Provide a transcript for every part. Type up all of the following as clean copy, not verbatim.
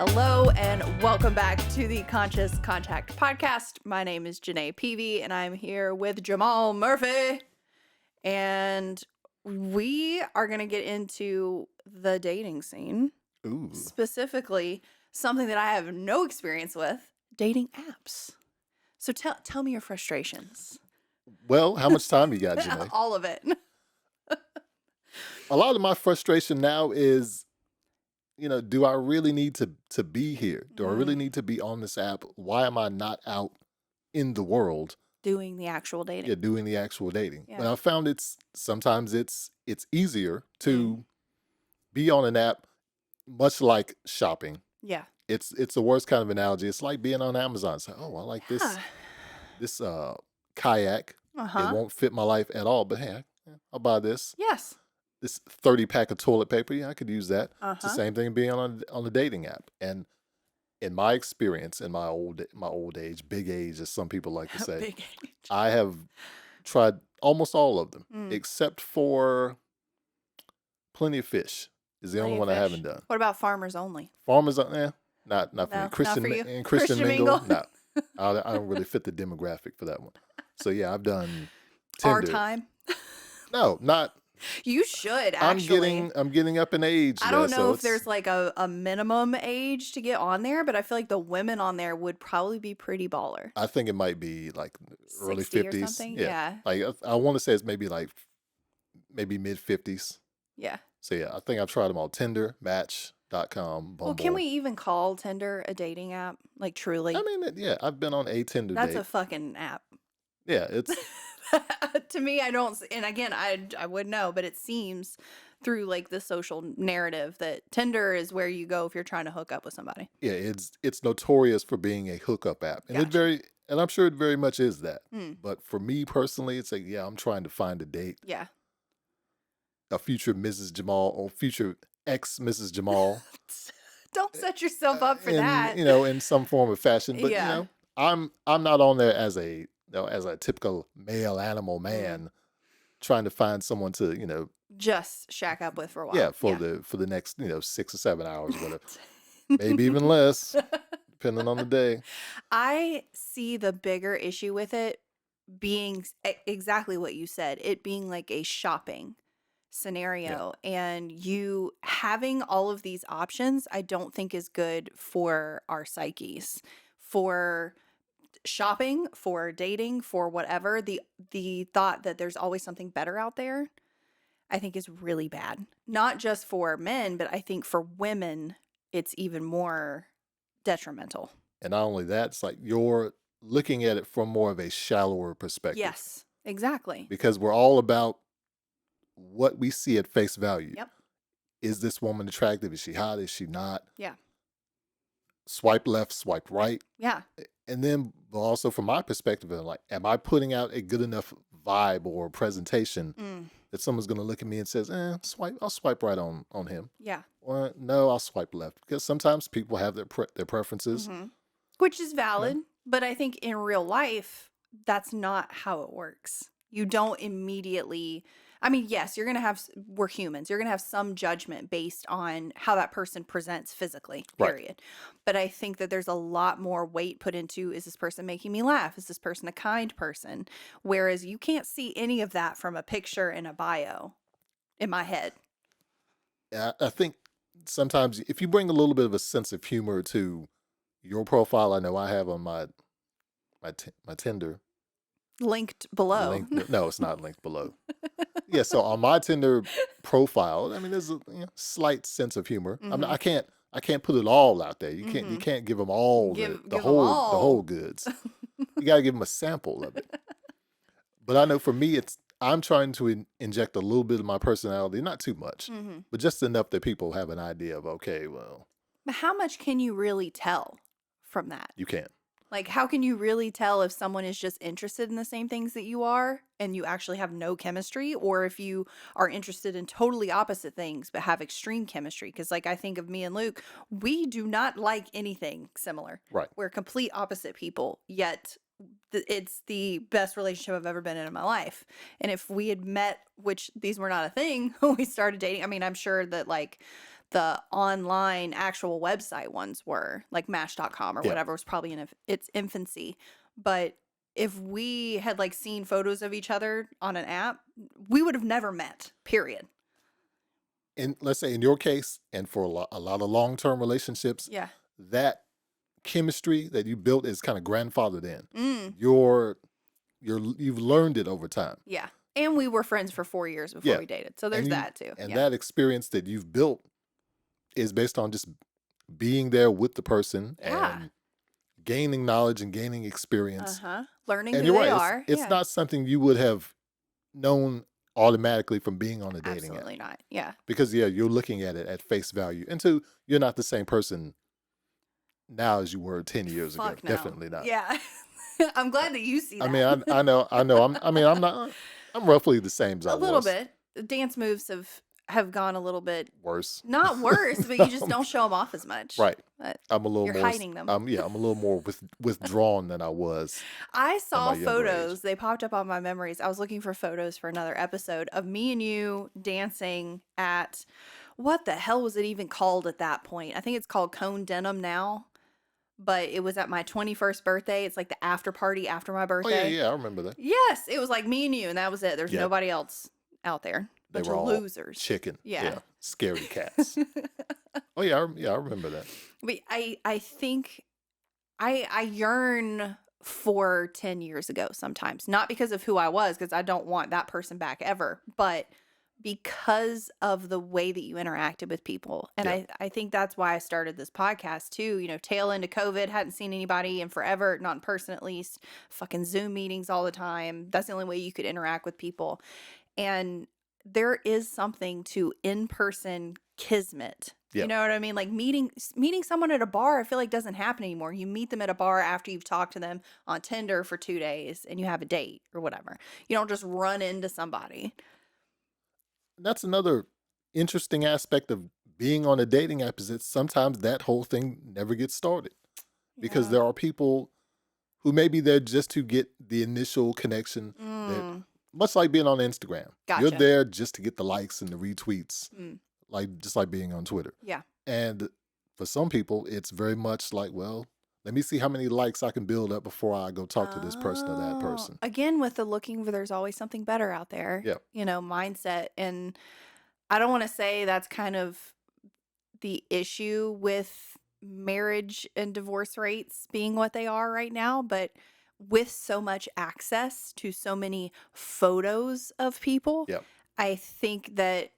Hello and welcome back to the Conscious Contact Podcast. My name is Janae Peavy and I'm here with Jamal Murphy. And we are going to get into the dating scene. Ooh. Specifically, something that I have no experience with, dating apps. So tell me your frustrations. Well, how much time you got, Janae? All of it. A lot of my frustration now is, do I really need to be here? Do I really need to be on this app? Why am I not out in the world? Doing the actual dating. Yeah, doing the actual dating. Yeah. And I found sometimes it's easier to be on an app, much like shopping. Yeah. It's the worst kind of analogy. It's like being on Amazon. It's like, oh, I like this kayak. Uh-huh. It won't fit my life at all, but hey, I'll buy this. Yes. This 30 pack of toilet paper, yeah, I could use that. Uh-huh. It's the same thing being on a dating app. And in my experience, in my old age, big age, as some people like to say, Big age. I have tried almost all of them, Mm. except for Plenty of Fish is the only Plenty one of I Fish. haven't done. What about Farmers Only? Farmers, not for No, me. not Christian for you. and Christian Christian Mingle, Mingle? no. I don't really fit the demographic for that one. So yeah, I've done Our Tinder. time. No, not. You should actually. I'm getting up in age. I don't there, know so if there's like a minimum age to get on there, but I feel like the women on there would probably be pretty baller. I think it might be like early 60 or 50s. something? Yeah. Yeah. Like I want to say it's maybe mid 50s. Yeah. So yeah, I think I've tried them all. Tinder, Match.com, Bumble. Well, can we even call Tinder a dating app? Like truly? I mean, yeah, I've been on a Tinder That's date. a fucking app. Yeah, it's To me, I don't, and again, I would know, but it seems through like the social narrative that Tinder is where you go if you're trying to hook up with somebody. it's notorious for being a hookup app. And Gotcha. and I'm sure it very much is that. Mm. But for me personally, it's like, yeah, I'm trying to find a date, Yeah. a future Mrs. Jamal or future ex Mrs. Jamal. Don't set yourself up for in, that. in some form of fashion. But Yeah. I'm not on there as a typical male animal man trying to find someone to Just shack up with for a while. yeah for the next 6 or 7 hours or whatever, maybe even less depending on the day. I see the bigger issue with it being exactly what you said, it being like a shopping scenario, and you having all of these options I don't think is good for our psyches, for shopping, for dating, for whatever. The thought that there's always something better out there, I think is really bad. Not just for men, but I think for women it's even more detrimental. And not only that, it's like you're looking at it from more of a shallower perspective. Yes, exactly. Because we're all about what we see at face value. Yep. Is this woman attractive? Is she hot? Is she not? Yeah. Swipe left, swipe right. Yeah. And then also from my perspective, I'm like, am I putting out a good enough vibe or presentation that someone's going to look at me and says, I'll swipe right on him. Yeah. Or no, I'll swipe left. Because sometimes people have their preferences. Mhm. Which is valid, but I think in real life, that's not how it works. You don't immediately, I mean, yes, we're humans. You're going to have some judgment based on how that person presents physically, Right. period. But I think that there's a lot more weight put into, is this person making me laugh? Is this person a kind person? Whereas you can't see any of that from a picture and a bio in my head. I think sometimes if you bring a little bit of a sense of humor to your profile, I know I have on my Tinder. Linked below. No, it's not linked below. Yeah, so on my Tinder profile, I mean, there's a slight sense of humor. Mhm. I can't put it all out there. You can't give them all Give the 'em whole all. the whole goods. You got to give them a sample of it. But I know for me, I'm trying to inject a little bit of my personality, not too much, Mhm. but just enough that people have an idea of, okay, well, But how much can you really tell from that? you can. Like, how can you really tell if someone is just interested in the same things that you are and you actually have no chemistry, or if you are interested in totally opposite things but have extreme chemistry? Because, like, I think of me and Luke, we do not like anything similar. Right. We're complete opposite people, yet it's the best relationship I've ever been in my life. And if we had met, which these were not a thing when we started dating, I mean, I'm sure that, like, the online actual website ones were, like Match.com or Yeah. whatever, was probably in its infancy. But if we had like seen photos of each other on an app, we would have never met, period. And let's say in your case, and for a lot of long-term relationships, Yeah. that chemistry that you built is kind of grandfathered in. Mm. You've learned it over time. Yeah. And we were friends for 4 years before Yeah. we dated. So there's that too. And Yeah. that experience that you've built is based on just being there with the person Yeah. and gaining knowledge and gaining experience. Learning And who you're they right, are. it's Yeah. not something you would have known automatically from being on a dating app. Absolutely not. Yeah. Because you're looking at it at face value. And two, you're not the same person now as you were 10 years ago. Fuck no. Definitely not. Yeah. I'm glad that you see that. I mean, I know. I'm roughly the same as I a little was. bit. The dance moves have gone a little bit Worse. not worse, but you just don't show them off as much. Right. But I'm a little you're more hiding them. I'm a little more withdrawn than I was. I saw my younger photos. age. They popped up on my memories. I was looking for photos for another episode of me and you dancing at, what the hell was it even called at that point? I think it's called Cone Denim now, but it was at my 21st birthday. It's like the after party after my Oh birthday. yeah, I remember that. Yes, it was like me and you, and that was it. There's Yeah. nobody else out there. They Bunch were of all losers. chicken. Yeah. Scaredy cats. Oh yeah, I remember that. But I think I yearn for 10 years ago sometimes. Not because of who I was, because I don't want that person back ever, but because of the way that you interacted with people. And Yeah. I think that's why I started this podcast too. You know, tail into COVID, hadn't seen anybody in forever, not in person at least. Fucking Zoom meetings all the time. That's the only way you could interact with people. And there is something to in-person kismet. Yeah. You know what I mean? Like meeting someone at a bar, I feel like doesn't happen anymore. You meet them at a bar after you've talked to them on Tinder for 2 days and you have a date or whatever. You don't just run into somebody. That's another interesting aspect of being on a dating app is that sometimes that whole thing never gets started. Because Yeah. there are people who may be there just to get the initial connection that much like being on Instagram. You're Gotcha. there just to get the likes and the retweets, Mm. just like being on Twitter. Yeah. And for some people, it's very much like, well, let me see how many likes I can build up before I go talk to this person or that person. Again, with the looking for there's always something better out there, Yeah. you know, mindset. And I don't want to say that's kind of the issue with marriage and divorce rates being what they are right now, but with so much access to so many photos of people, Yeah. I think that,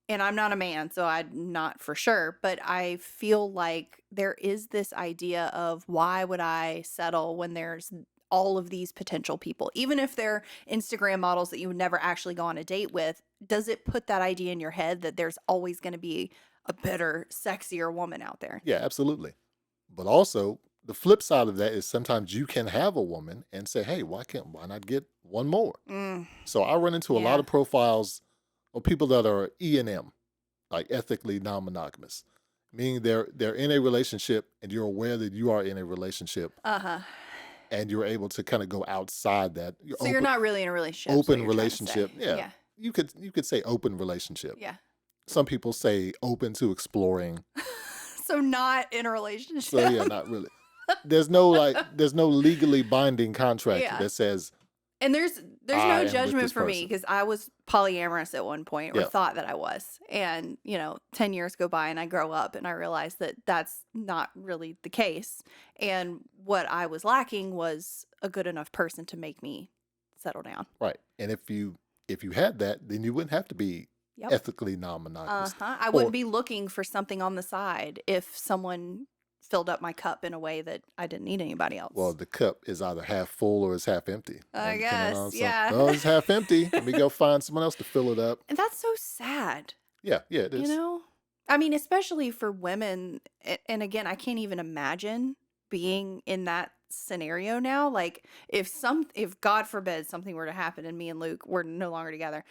and I'm not a man, so I'm not for sure, but I feel like there is this idea of why would I settle when there's all of these potential people, even if they're Instagram models that you would never actually go on a date with. Does it put that idea in your head that there's always going to be a better, sexier woman out there? Yeah, absolutely. But also, the flip side of that is sometimes you can have a woman and say, hey, why not get one more? Mm, So I run into a lot Yeah. of profiles of people that are E&M, like ethically non-monogamous, meaning they're in a relationship and you're aware that you are in a relationship uh-huh. and you're able to kind of go outside that. So you're not really in a relationship. is what open you're trying to relationship. say. Yeah. You could say open relationship. Yeah. Some people say open to exploring. So not in a relationship. So yeah, not really. There's no legally binding contract Yeah. that says And there's I am no with judgment this for me person. because I was polyamorous at one point, or Yeah. thought that I was. And, 10 years go by and I grow up and I realize that that's not really the case. And what I was lacking was a good enough person to make me settle down. right. And if you had that, then you wouldn't have to be Yep. ethically non-monogamous. I Or wouldn't be looking for something on the side if someone filled up my cup in a way that I didn't need anybody else. well, the cup is either half full or it's half empty. I And depending guess, on yeah. Well, it's half empty. Let me go find someone else to fill it up. And that's so sad. Yeah, it is. I mean, especially for women. And again, I can't even imagine being in that scenario now. Like if God forbid something were to happen and me and Luke were no longer together,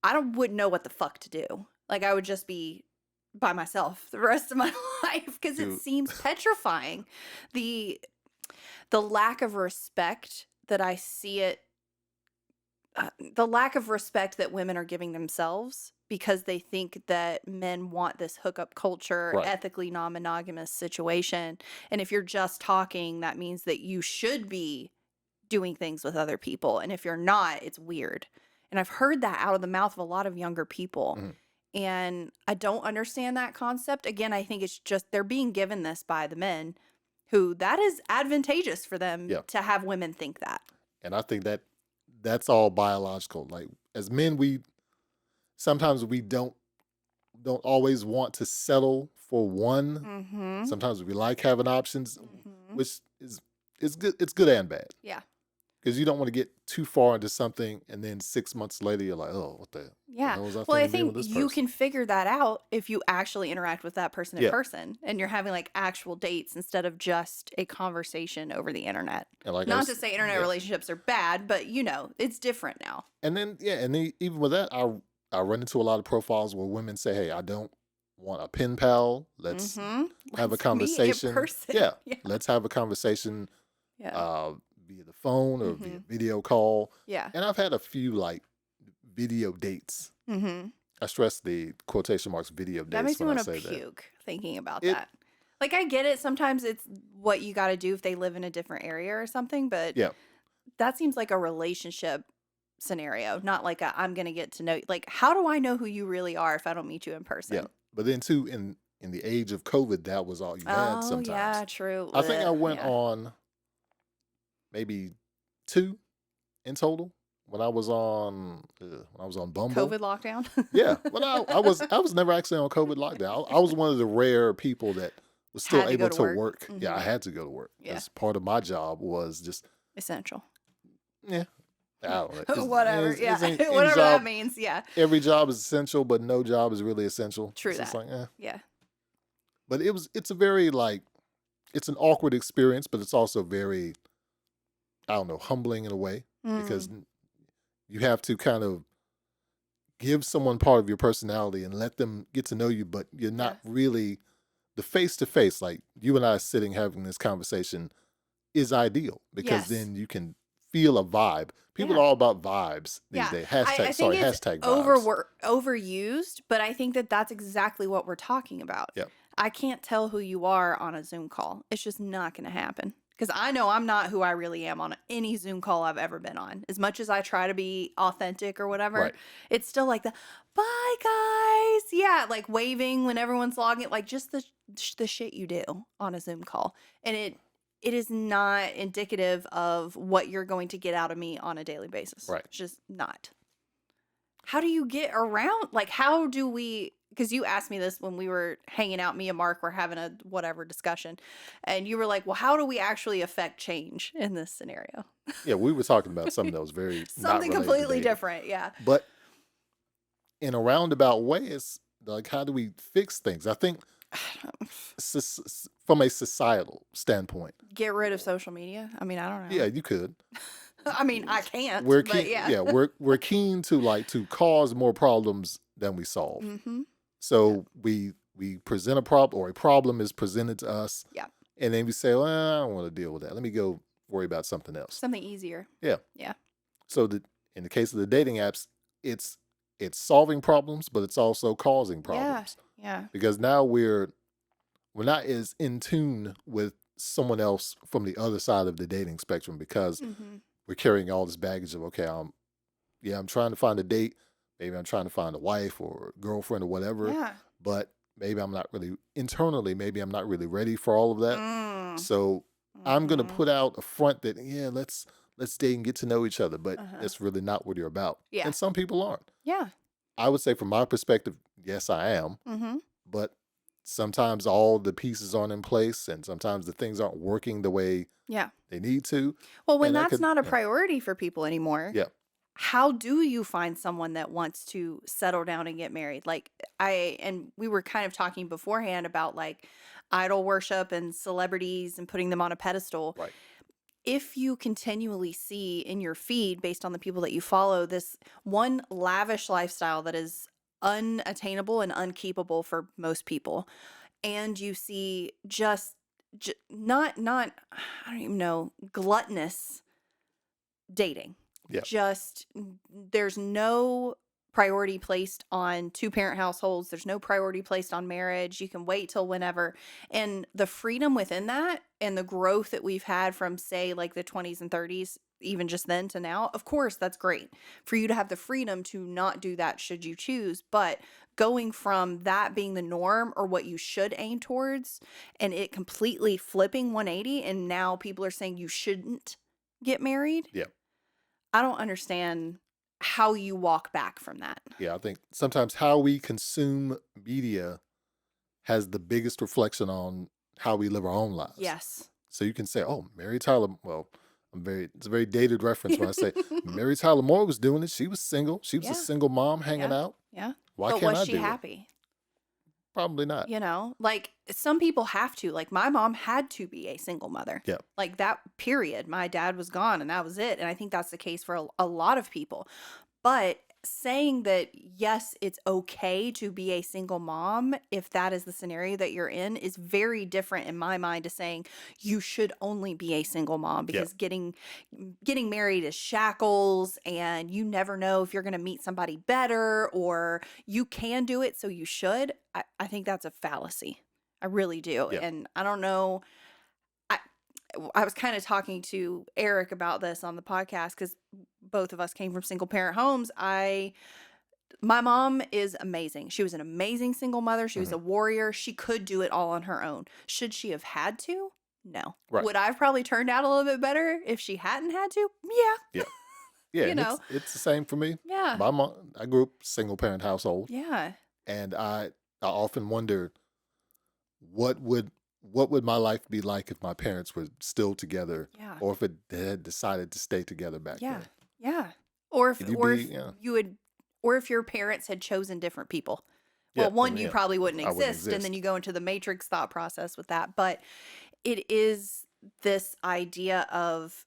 wouldn't know what the fuck to do. Like I would just be by myself the rest of my life because it Dude. seems petrifying. The lack of respect that I see it the lack of respect that women are giving themselves because they think that men want this hookup culture, Right. ethically non-monogamous situation. And if you're just talking, that means that you should be doing things with other people. And if you're not, it's weird. And I've heard that out of the mouth of a lot of younger people. Mhm. And I don't understand that concept. Again, I think it's just they're being given this by the men who that is advantageous for them Yeah. to have women think that. And I think that that's all biological. Like as men, we sometimes we don't always want to settle for one. Mm-hmm. Sometimes we like having options, Mm-hmm. which is good. It's good and bad Yeah. because you don't want to get too far into something and then 6 months later you're like, oh, what the Yeah. hell was I Well, I thinking being with think this you person? can figure that out if you actually interact with that person in Yeah, person and you're having like actual dates instead of just a conversation over the internet. and like I Not to was, say internet yeah, relationships are bad, but it's different now. and then yeah, and then even with that, I run into a lot of profiles where women say, hey, I don't want a pen pal. Let's Mm-hmm. have a Let's meet in conversation. person. Yeah, Yeah. let's have a conversation Yeah. via the phone or via Mm-hmm. video call. Yeah. And I've had a few like video dates. Mm-hmm. I stress the quotation marks video That dates makes me when I want to say that. puke thinking about It that. Like I get it. Sometimes it's what you got to do if they live in a different area or something, but yeah, that seems like a relationship scenario, not like a I'm gonna get to know you. Like, how do I know who you really are if I don't meet you in yeah. person? But then too in the age of COVID, that was all you had Oh sometimes. yeah, true. I think I Ugh, went yeah. on maybe two in total when I was on Bumble. COVID lockdown. Yeah, but I was never actually on COVID lockdown. I was one of the rare people that was still Had to go able to to work. work. Yeah, I had to go to work Yeah. because part of my job was just Essential. yeah. I don't know. Whatever. Yeah. Any Whatever that job, means. Yeah. every job is essential, but no job is really essential. True It's just that. like, eh. Yeah. But it's a very like, it's an awkward experience, but it's also very, I don't know, humbling in a way because Mm, you have to kind of give someone part of your personality and let them get to know you, but you're not yes. really the face to face. Like you and I sitting having this conversation is ideal because Yes. then you can feel a vibe. People are Yeah. all about vibes these Yeah. days. I think it's Hashtag vibes. overused, but I think that that's exactly what we're talking about. Yeah. I can't tell who you are on a Zoom call. It's just not going to happen. Because I know I'm not who I really am on any Zoom call I've ever been on. As much as I try to be authentic or whatever, Right. it's still like the bye guys. Yeah, like waving when everyone's logging, like just the shit you do on a Zoom call. And it is not indicative of what you're going to get out of me on a daily basis. Right. It's just not. How do you get around? Like, how do we? Because you asked me this when we were hanging out, me and Mark were having a whatever discussion, and you were like, well, how do we actually affect change in this scenario? Yeah, we were talking about something that was very not Something related to completely dating. different. Yeah. But in a roundabout way, it's like how do we fix things? I think from a societal standpoint, Get rid of social media. I mean, I don't yeah, know. you could. I mean, I can't, We're but keen, yeah. yeah, we're keen to like to cause more problems than we solve. Mm-hmm. Yeah. So we present a problem or a problem is presented to us, Yeah. and then we say, well, I don't want to deal with that. Let me go worry about something else. Something easier. Yeah. Yeah. So in the case of the dating apps, it's solving problems, but it's also causing Yeah. problems Yeah. because now we're not as in tune with someone else from the other side of the dating spectrum because Mm-hmm. we're carrying all this baggage of okay, I'm trying to find a date, maybe I'm trying to find a wife or a girlfriend or whatever, Yeah. but maybe I'm not really internally, maybe I'm not really ready for all of that. Mm. So I'm gonna Mm-hmm. put out a front that yeah, let's date and get to know each other, but Uh-huh. that's really not what you're about. Yeah. And some people aren't. Yeah. I would say from my perspective, yes, I am, Mm-hmm. but sometimes all the pieces aren't in place and sometimes the things aren't working the way Yeah. they need to. Well, when And that that's could not a yeah, priority for people anymore, yeah, how do you find someone that wants to settle down and get married? Like and we were kind of talking beforehand about like idol worship and celebrities and putting them on a pedestal. right. If you continually see in your feed based on the people that you follow this one lavish lifestyle that is unattainable and unkeepable for most people, and you see just not I don't even know, gluttonous dating. Yeah. Just there's no priority placed on two-parent households. There's no priority placed on marriage. You can wait till whenever. And the freedom within that and the growth that we've had from, say, like the 20s and 30s, even just then to now, of course, that's great for you to have the freedom to not do that should you choose. But going from that being the norm or what you should aim towards and it completely flipping 180 and now people are saying you shouldn't get married, Yeah. I don't understand how you walk back from that. Yeah. I think sometimes how we consume media has the biggest reflection on how we live our own lives. Yes. So you can say, "Oh, Mary Tyler." Well, it's a very dated reference when I say Mary Tyler Moore was doing it. She was single. She was a Yeah. single mom hanging Yeah. out. Yeah. Why But can't was I she do it? happy? Probably not. Like some people have to. Like my mom had to be a single mother. Yeah. Like that period. My dad was gone and that was it. And I think that's the case for a lot of people. But saying that, yes, it's okay to be a single mom if that is the scenario that you're in is very different in my mind to saying you should only be a single mom Yeah. because getting married is shackles and you never know if you're going to meet somebody better or you can do it, so you should. I think that's a fallacy. I really do. Yeah. And I don't know. I was kind of talking to Eric about this on the podcast because both of us came from single parent homes. My mom is amazing. She was an amazing single mother. She was a warrior. She could do it all on her own. Should she have had to? No. Right. Would I have probably turned out a little bit better if she hadn't had to? Yeah. Yeah. Yeah. You And know. it's the same for me. Yeah. My mom, I grew up single parent household, Yeah. and I often wonder what would my life be like if my parents were still together, Yeah. or if they had decided to stay together back Yeah. then. Yeah. Or if Could you or be? if Yeah. you would or if your parents had chosen different people. Yeah. Well, one, Well, you yeah. probably wouldn't I wouldn't exist, and then exist. you go into the matrix thought process with that. But it is this idea of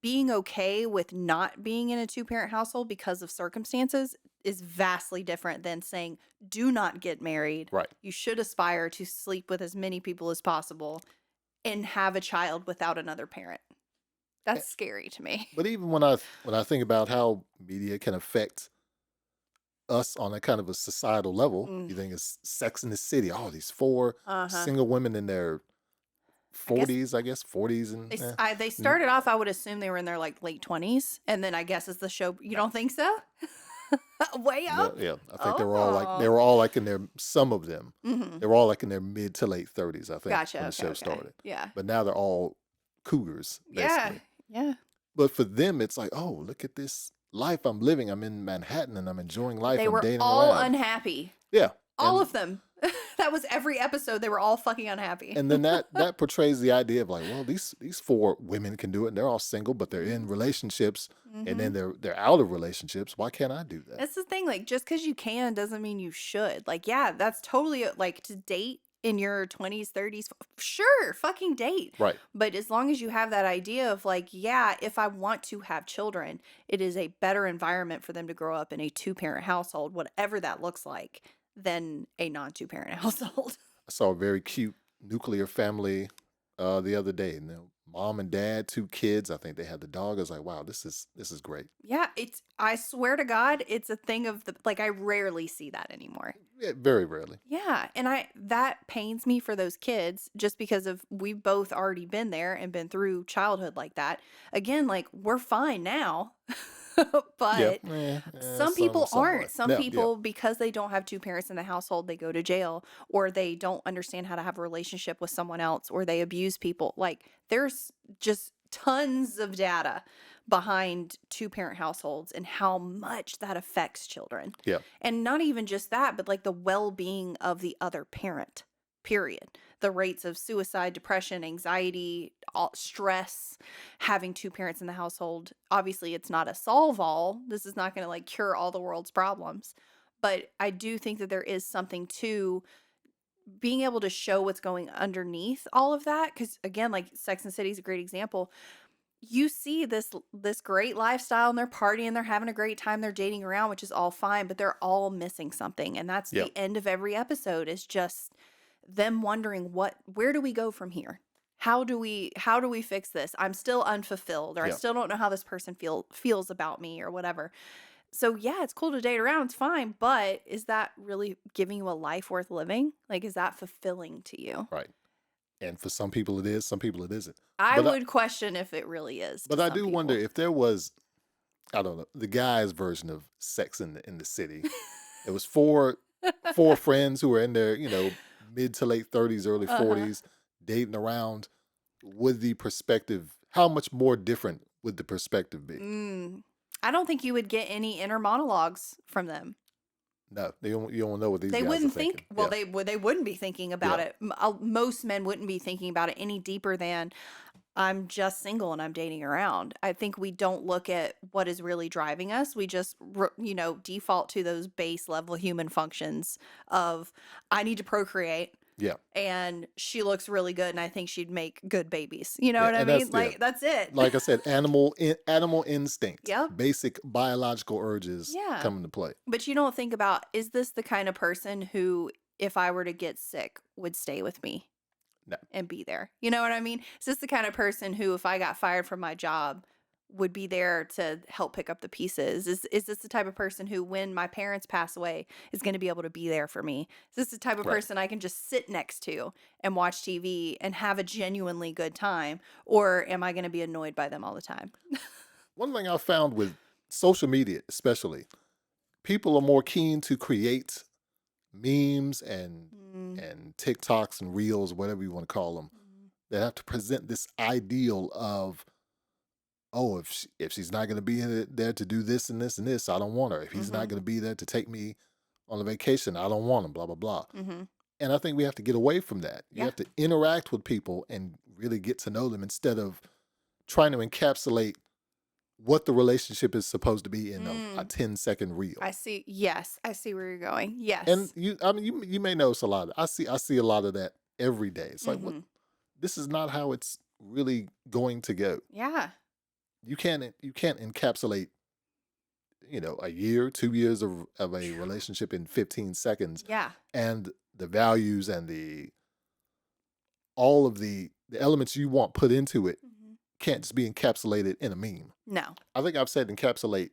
being okay with not being in a two-parent household because of circumstances is vastly different than saying, do not get married. Right. You should aspire to sleep with as many people as possible and have a child without another parent. That's scary to me. But even when I think about how media can affect us on a kind of a societal level, you think it's Sex in the City. Oh, these 4 single women in their 40s, I guess 40s, and They started off, I would assume they were in their like late 20s. And then I guess as the show, you don't think so? Way up? yeah, I think they were all like in their, some of them, they were all like in their mid to late 30s, I think, Gotcha. when the Okay, show okay. started. Yeah. But now they're all cougars, Yeah. basically. Yeah. But for them, it's like, oh, look at this life I'm living. I'm in Manhattan and I'm enjoying life. They I'm were dating all around. unhappy. Yeah. All and, of them. That was every episode. They were all fucking unhappy. and then that portrays the idea of like, well, these 4 women can do it and they're all single, but they're in relationships and then they're out of relationships. Why can't I do that? That's the thing. Like, just because you can doesn't mean you should. Like, yeah, that's totally like to date in your 20s, 30s. Sure, fucking date. Right. But as long as you have that idea of like, yeah, if I want to have children, it is a better environment for them to grow up in a two-parent household, whatever that looks like, than a non-two-parent household. I saw a very cute nuclear family the other day. And mom and dad, 2 kids. I think they had the dog. I was like, wow, this is great. Yeah, I swear to God, it's a thing of I rarely see that anymore. Yeah, very rarely. Yeah, and that pains me for those kids just because of we've both already been there and been through childhood like that. Again, like we're fine now. But some people aren't. Some people, because they don't have 2 parents in the household, they go to jail or they don't understand how to have a relationship with someone else or they abuse people. Like there's just tons of data behind 2-parent households and how much that affects children. Yeah. And not even just that, but like the well-being of the other parent. Period. The rates of suicide, depression, anxiety, stress, having 2 parents in the household. Obviously, it's not a solve all. This is not going to like cure all the world's problems. But I do think that there is something to being able to show what's going underneath all of that. Because again, like Sex and the City is a great example. You see this great lifestyle and they're partying, they're having a great time, they're dating around, which is all fine, but they're all missing something. And that's the end of every episode is just them wondering where do we go from here? how do we fix this? I'm still unfulfilled, or I Yeah, still don't know how this person feels about me or whatever. So yeah, it's cool to date around, it's fine, but is that really giving you a life worth living? Like, is that fulfilling to you? right. And for some people it is, some people it isn't. I But I would question if it really is to but I some do wonder people. if there was, I don't know, the guy's version of Sex in the City. It was four friends who were in their, mid to late 30s, early Uh-huh. 40s, dating around. Would the perspective, how much more different would the perspective be? Mm. I don't think you would get any inner monologues from them. No, you don't know what these They guys are wouldn't thinking. think, well, Yeah, they wouldn't be thinking about yeah, it. Most men wouldn't be thinking about it any deeper than, I'm just single and I'm dating around. I think we don't look at what is really driving us. We just, default to those base level human functions of, I need to procreate yeah, and she looks really good and I think she'd make good babies. You know yeah. what I And mean? that's, yeah, Like, that's it. like I said, animal instinct, Yep. basic biological urges Yeah. come into play. But you don't think about, is this the kind of person who, if I were to get sick, would stay with me No, and be there? You know what I mean? Is this the kind of person who, if I got fired from my job, would be there to help pick up the pieces? Is this the type of person who, when my parents pass away, is going to be able to be there for me? Is this the type of right. person I can just sit next to and watch TV and have a genuinely good time? Or am I going to be annoyed by them all the time? One thing I found with social media, especially, people are more keen to create memes Mm, and TikToks and reels, whatever you want to call them. mm, They have to present this ideal of, oh, if she's not going to be there to do this and this and this, I don't want her. If he's not mhm, going to be there to take me on a vacation, I don't want him. Blah blah blah. mhm. And I think we have to get away from that. You Yeah. have to interact with people and really get to know them instead of trying to encapsulate what the relationship is supposed to be in a Mm. 10-second reel. I see. Yes, I see where you're going. And Yes. I mean, you may notice a lot. I see a lot of that every day. It's like, what? Mhm. This is not how it's really going to go. Yeah. You can't encapsulate, a year, 2 years of a Phew. relationship in 15 seconds, Yeah. and the values and the all of the elements you want put into it Mhm. can't just be encapsulated in a meme. No. I think I've said encapsulate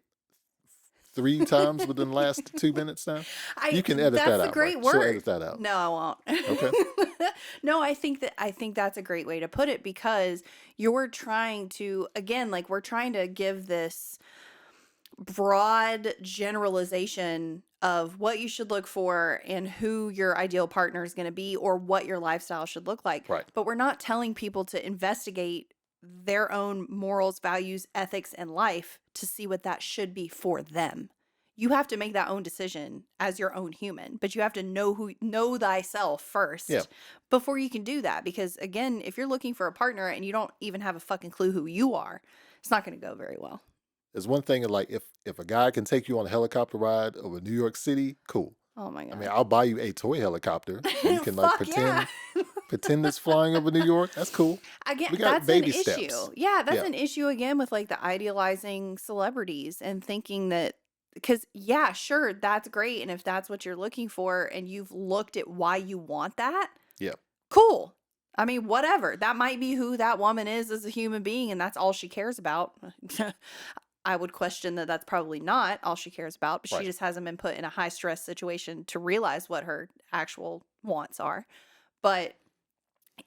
3 times within the last 2 minutes now. You I can edit that That's a out, right? great She'll word. edit that out. No, I Okay. won't. No, I think that's a great way to put it, because you're trying to, again, like, we're trying to give this broad generalization of what you should look for and who your ideal partner is going to be, or what your lifestyle should look like. Right. But we're not telling people to investigate their own morals, values, ethics, and life to see what that should be for them. You have to make that own decision as your own human, but you have to know thyself Yeah. first before you can do that. Because again, if you're looking for a partner and you don't even have a fucking clue who you are, it's not going to go very well. There's one thing like if a guy can take you on a helicopter ride over New York City, cool. Oh my I mean, god. I'll buy you a toy helicopter and you can like Fuck yeah. pretend it's flying over New York. That's cool. Again, We got that's an baby issue. steps. Yeah, that's Yeah. an issue again with like the idealizing celebrities and thinking that, because yeah, sure, that's great. And if that's what you're looking for and you've looked at why you want that, Yeah. cool. I mean, whatever. That might be who that woman is as a human being, and that's all she cares about. I would question that that's probably not all she cares about, but she Right. just hasn't been put in a high stress situation to realize what her actual wants are. But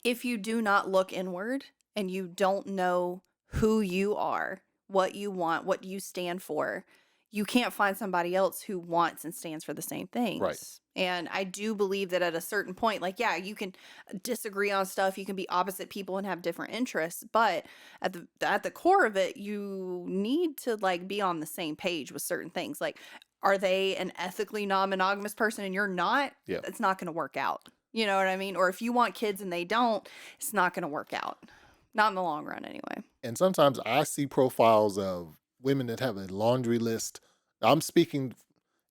if you do not look inward and you don't know who you are, what you want, what you stand for, you can't find somebody else who wants and stands for the same Right. things. And I do believe that at a certain point, like, yeah, you can disagree on stuff, you can be opposite people and have different interests, but at the core of it, you need to like be on the same page with certain things. Like, are they an ethically non-monogamous person and you're not? Yeah. It's not going to work out. You know what I mean? Or if you want kids and they don't, it's not going to work out. Not in the long run, anyway. And sometimes I see profiles of women that have a laundry list. I'm speaking,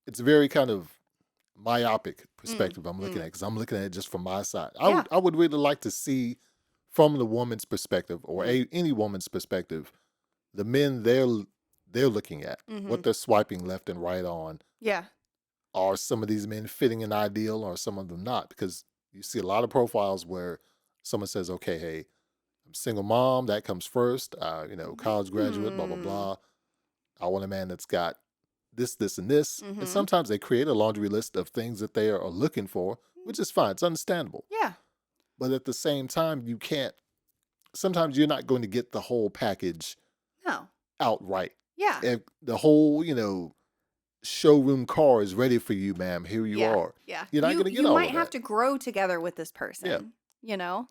it's very kind of myopic Mm, perspective I'm looking at mm. because I'm looking at it just from my side. I Yeah. would I would really like to see from the woman's perspective or Mm, any woman's perspective, the men they're looking at, mm-hmm. what they're swiping left and right on. Yeah. Are some of these men fitting an ideal or some of them not? Because you see a lot of profiles where someone says, okay, hey, single mom, that comes first. College graduate, blah blah Mm. blah. I want a man that's got this, and this. And Mhm. sometimes they create a laundry list of things that they are looking for, which is fine. It's understandable. Yeah. But at the same time, you can't. Sometimes you're not going to get the whole package No. outright. Yeah. If the whole, showroom car is ready for you, ma'am. Here you Yeah. are. Yeah. You're not You going to get you all might of have that. to grow together with this Yeah. person,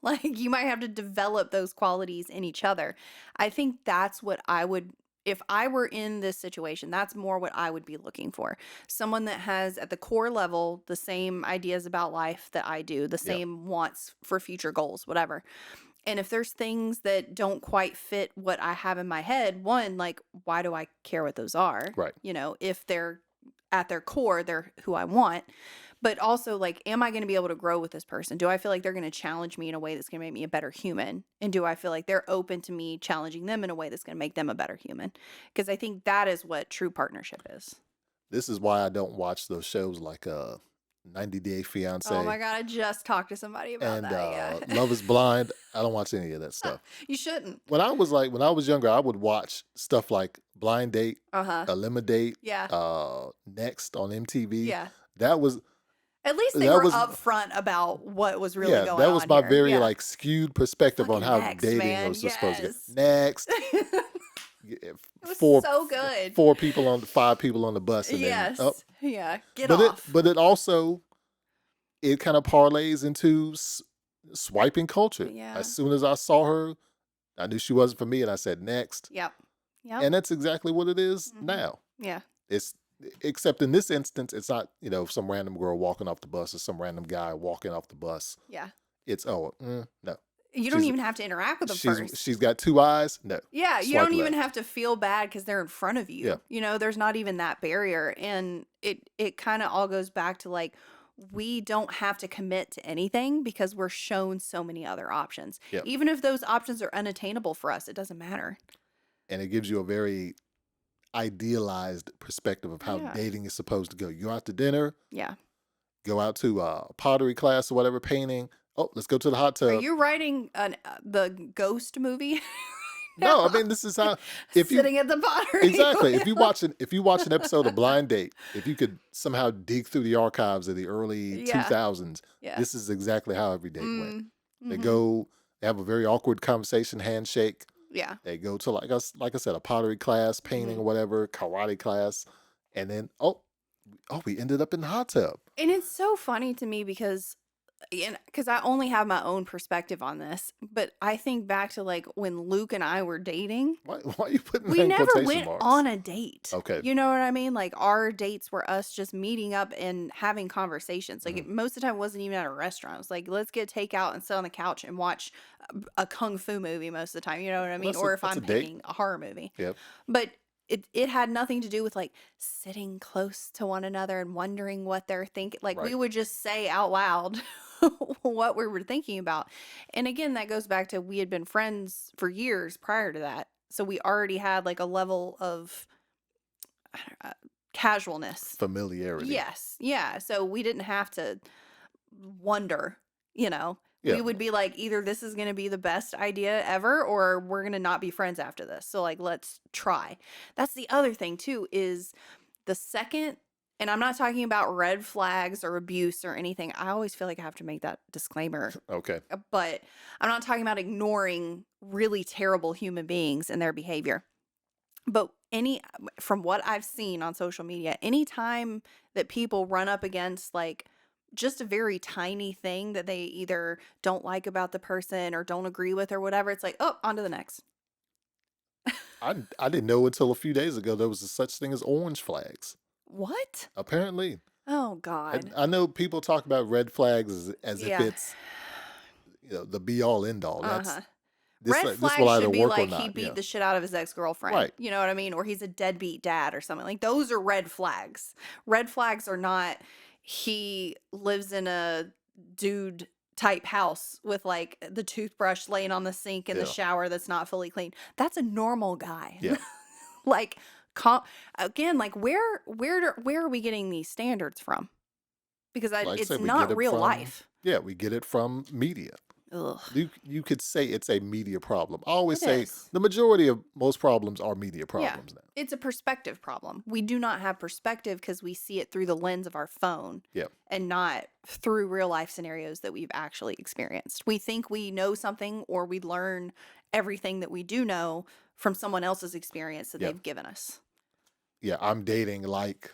Like you might have to develop those qualities in each other. I think that's what I would if I were in this situation, that's more what I would be looking for. Someone that has at the core level the same ideas about life that I do, the Yeah. same wants for future goals, whatever. And if there's things that don't quite fit what I have in my head, one, like, why do I care what those are? Right. If they're at their core, they're who I want. But also, like, am I going to be able to grow with this person? Do I feel like they're going to challenge me in a way that's going to make me a better human? And do I feel like they're open to me challenging them in a way that's going to make them a better human? Because I think that is what true partnership is. This is why I don't watch those shows like 90 Day Oh my Fiance God, I just talked to somebody about and that. Yeah. Love is Blind. I don't watch any of that stuff. You shouldn't. When I was younger, I would watch stuff like Blind Date, Uh huh. Eliminate, Yeah. Next on MTV. Yeah. That was At least they that were was upfront about what was really yeah, going that was on my here. very Yeah. like skewed perspective on Fucking how Next, dating man. was supposed to go. Yes. Next, It was four so good. five people on the bus, and then Yes. Yeah. Get but off. it also it kind of parlays into swiping culture. Yeah. As soon as I saw her, I knew she wasn't for me, and I said next. Yep. Yep. And that's exactly what it is Mhm. now. Yeah. It's except in this instance, it's not some random girl walking off the bus or some random guy walking off the bus. Yeah. It's no. You don't She's even have to interact with them first. she's got two eyes. No, Yeah, you swipe don't even left. have to feel bad because they're in front of Yeah, you. There's not even that barrier. And it kind of all goes back to like we don't have to commit to anything because we're shown so many other options. yeah, Even if those options are unattainable for us, it doesn't matter. and it gives you a very idealized perspective of how Yeah. dating is supposed to go. You go out to dinner, Yeah. go out to pottery class or whatever, painting. Oh, let's go to the hot Are tub. you writing the ghost movie No, I now? mean this is how if you Sitting at the pottery exactly if you wheel. watch an episode of Blind Date, if you could somehow dig through the archives of the early Yeah. 2000s, Yeah. this is exactly how every date went. They Mm-hmm. go, they have a very awkward conversation, handshake. Yeah. They go to like I said, a pottery class, painting Mm-hmm. or whatever, karate class, and then we ended up in the hot tub. And it's so funny to me because I only have my own perspective on this, but I think back to like when Luke and I were dating, Why are you putting we that in never quotation went marks? on a date. Okay. You know what I mean? Like our dates were us just meeting up and having conversations. Like Mhm. most of the time it wasn't even at a restaurant. It was like, let's get takeout and sit on the couch and watch a kung fu movie most of the time. You know what I mean? Or if That's I'm a date. picking a horror movie. Yep. But it had nothing to do with like sitting close to one another and wondering what they're thinking. Like we Right. would just say out loud what we were thinking about. And again, that goes back to we had been friends for years prior to that. So we already had like a level of uh, casualness. Familiarity. Yes. Yeah. So we didn't have to wonder. We Yeah. would be like, either this is going to be the best idea ever or we're going to not be friends after this. So, like, let's try. That's the other thing, too, is the second, and I'm not talking about red flags or abuse or anything. I always feel like I have to make that disclaimer. Okay. But I'm not talking about ignoring really terrible human beings and their behavior. But from what I've seen on social media, anytime that people run up against like just a very tiny thing that they either don't like about the person or don't agree with or whatever, it's like, oh, on to the next. I didn't know until a few days ago there was a such thing as orange flags. What? Apparently, Oh, God. I know people talk about red flags as if Yeah. it's the be all end all. Uh-huh. This Red this flag will either should be work or like he not. beat Yeah. the shit out of his ex-girlfriend. Right. You know what I mean? Or he's a deadbeat dad or something. Like those are red flags. Red flags are not he lives in a dude type house with like the toothbrush laying on the sink in the Yeah. shower that's not fully clean. That's a normal guy. Yeah. Like again, like where are we getting these standards from? Because Like I it's said, we not get it real from life. yeah, we get it from media. Ugh. You could say it's a media problem. I always It say is. the majority of most problems are media Yeah. problems now. It's a perspective problem. We do not have perspective because we see it through the lens of our phone Yeah. and not through real life scenarios that we've actually experienced. We think we know something or we learn everything that we do know from someone else's experience that Yeah. they've given us. Yeah. I'm dating like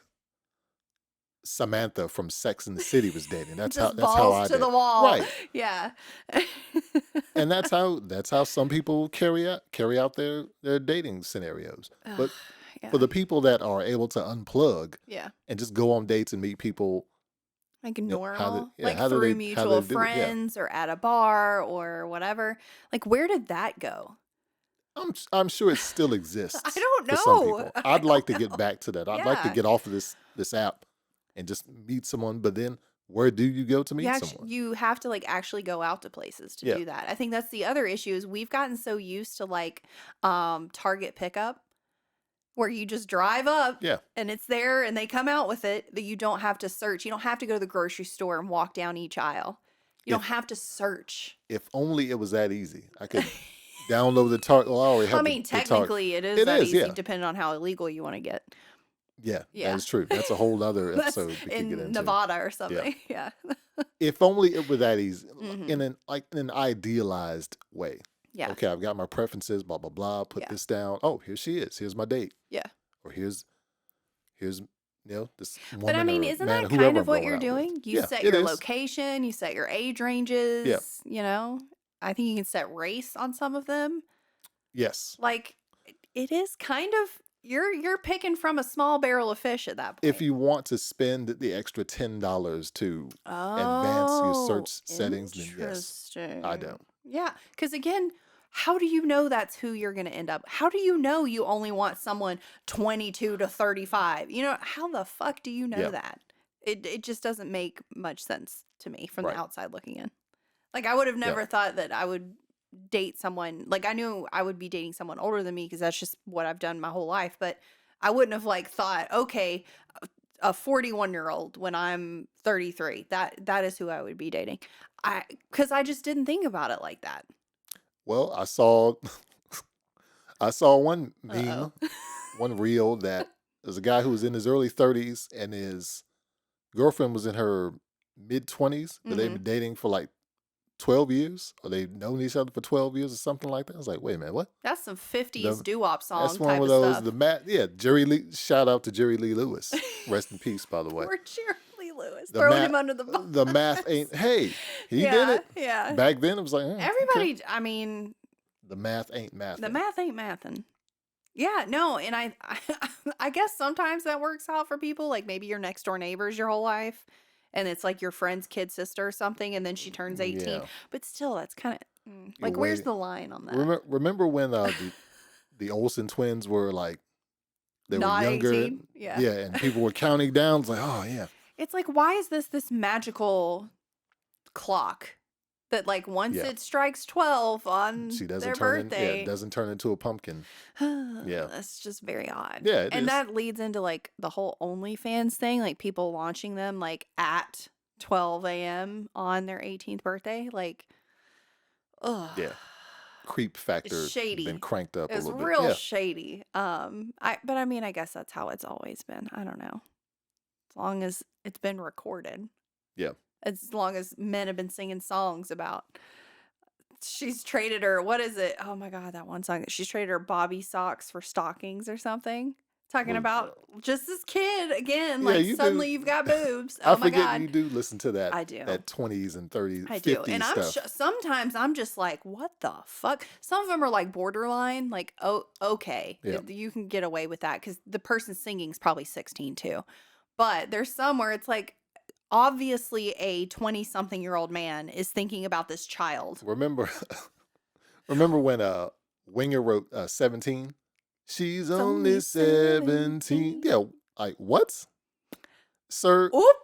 Samantha from Sex and the City was dating. Just That's how balls I to did. the wall. Right. Yeah. And that's how some people carry out their dating scenarios. Ugh, But for yeah. the people that are able to unplug Yeah. and just go on dates and meet people, Like how normal, yeah, like through how mutual they do it. Yeah. friends or at a bar or whatever. Like, where did that go? I'm sure it still I exists don't for some know. people. I I'd like don't to get know. back to that. I'd like to Yeah. get off of this app and just meet someone, but then where do you go to meet someone? You have to like actually go out to places to Yeah. do that. I think that's the other issue is we've gotten so used to like Target pickup where you just drive up Yeah. and it's there and they come out with it that you don't have to search. You don't have to go to the grocery store and walk down each aisle. You don't If have to search. if only it was that easy. I could download the Target. Well, I already I have mean, the Target. technically it is It that is, easy yeah. depending on how illegal you want to get. Yeah, that Yeah. is true. That's a whole other That's episode we could get in into. Nevada or Yeah. something. Yeah. If only it were that easy. Hmm. In an idealized way. Yeah. Okay, I've got my preferences, blah blah blah, put Yeah. this down. Oh, here she is. Here's my date. Yeah. Or here's this But I woman mean, or isn't man, that kind whoever of I'm what going you're out with. doing? You Yeah, set it your is. location, you set your age Yeah. ranges, you know? I think you can set race on some of them. Yes. Like it is kind of you're picking from a small barrel of fish at that If point. you want to spend the extra $10 to advance your Oh, search settings, then yes, I interesting. don't. Yeah, because again, how do you know that's who you're going to end up? How do you know you only want someone 22 to 35? You know, how the fuck do you know Yeah, that? It just doesn't make much sense to me from the right. outside looking in. Like I would have Yeah, never thought that I would date someone like I knew I would be dating someone older than me because that's just what I've done my whole life, but I wouldn't have like thought, okay, a 41-year-old when I'm 33. That is who I would be dating. Cuz I just didn't think about it like that. well, I saw one Uh-oh. meme, one reel that there's a guy who was in his early 30s and his girlfriend was in her mid 20s, but they've Mhm. been dating for like 12 years, or they've known each other for 12 years or something like that. I was like, wait a minute, what? That's some 50s The, doo-wop that's song one type of of those, stuff. Jerry Lee, shout out to Jerry Lee Lewis. Rest in peace, by the way. Poor Jerry Lewis The throwing math, him under the the math bus. ain't, hey, he did Yeah, it. yeah. Back then, it was like, okay. Everybody, I mean, The math ain't the mathing. math ain't mathin'. Yeah, no, and I guess sometimes that works out for people. Like maybe your next door neighbors your whole life, and it's like your friend's kid sister or something, and then she turns 18. Yeah. But still, that's kind of You're like where's waiting. the line on that? Remember when the Olsen twins were like, they were Not younger? 18. Yeah. Yeah, and people were counting down. It's like, oh, yeah. It's like why is this magical clock that like once Yeah. it strikes 12 on She doesn't their turn birthday. doesn't turn into a pumpkin. Yeah. That's just very odd. Yeah, it And is. that leads into like the whole OnlyFans thing, like people launching them like at 12 a.m. on their 18th birthday. Like, ugh. Yeah. Creep factor It's shady. been cranked up a It's little bit. real Yeah. shady. But I mean, I guess that's how it's always been. I don't know. As long as it's been recorded. Yeah. As long as men have been singing songs about she's traded her, what is it? Oh my God, that one song. She's traded her Bobby socks for stockings or something. Talking Well, about just this kid again, yeah, like you suddenly do. you've got boobs. I Oh my forget you God. do listen to I do. that 20s and 30s, I do. 50s And I'm stuff. sometimes I'm just like, what the fuck? Some of them are like borderline, like, oh, okay, Yeah. you can get away with that because the person singing's probably 16 too. But there's some where it's like, obviously a 20-something-year-old man is thinking about this child. Remember remember when Winger wrote 17? She's It's only only 17. 17. Yeah, like what? Sir, Oop.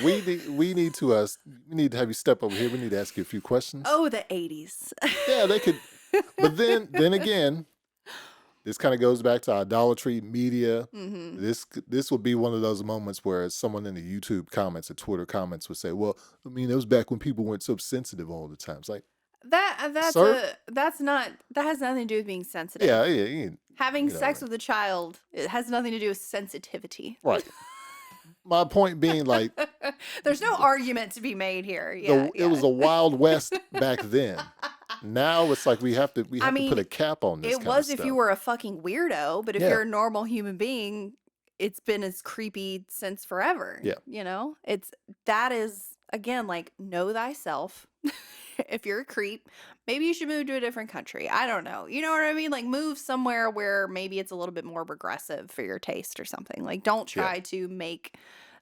we need to have you step over here. We need to ask you a few questions. Oh, the 80s. Yeah, they could. But then again, this kind of goes back to idolatry, media. Mm-hmm. This would be one of those moments where someone in the YouTube comments or Twitter comments would say, "Well, I mean, it was back when people weren't so sensitive all the time." It's like, Sir? That's not that has nothing to do with being sensitive. Yeah, yeah, Having you know what I sex mean. with a child, it has nothing to do with sensitivity. Right. My point being, like, There's no the argument to be made here. Yeah, it was yeah. a wild west back then. Now it's like we I have to put mean, a cap on this it kind of was if you stuff. were a fucking weirdo, but if Yeah, you're a normal human being, it's been as creepy since forever. yeah, It's that is again like know thyself. If you're a creep, maybe you should move to a different country. I don't know. You know what I mean? Like move somewhere where maybe it's a little bit more progressive for your taste or something. Like don't yeah. try to make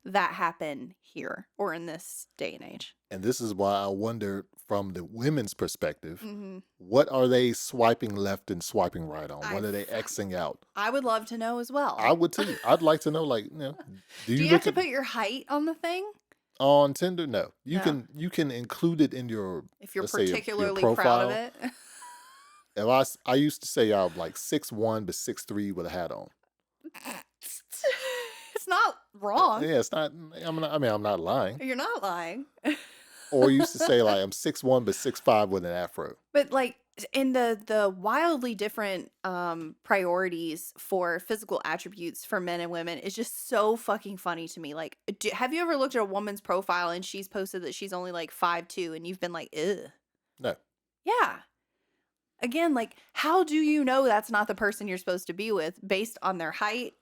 that happen here or in this day and age. And this is why I wonder from the women's perspective, Hmm. what are they swiping left and swiping right on? I What are they Xing out? I would love to know as well. I would too. I'd like to know, like, do Do you you have look to at put your height on the thing? on Tinder? No. No. You can include it in your, If you're let's say, your particularly proud of profile. it. If I used to say I'm like 6'1" but 6'3" with a hat on. It's not wrong. Yeah, it's not. I mean, I'm not lying. You're not lying. Or used to say like I'm 6'1" but 6'5" with an afro. But like in the wildly different priorities for physical attributes for men and women is just so fucking funny to me. Like have you ever looked at a woman's profile and she's posted that she's only like 5'2" and you've been like, "Ugh." No. Yeah. Again, like how do you know that's not the person you're supposed to be with based on their height,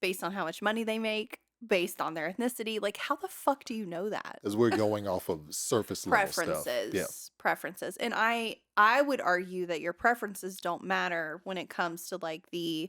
based on how much money they make, based on their ethnicity? Like how the fuck do you know that? Because we're going off of surface level stuff. Yeah. Preferences. And I would argue that your preferences don't matter when it comes to like the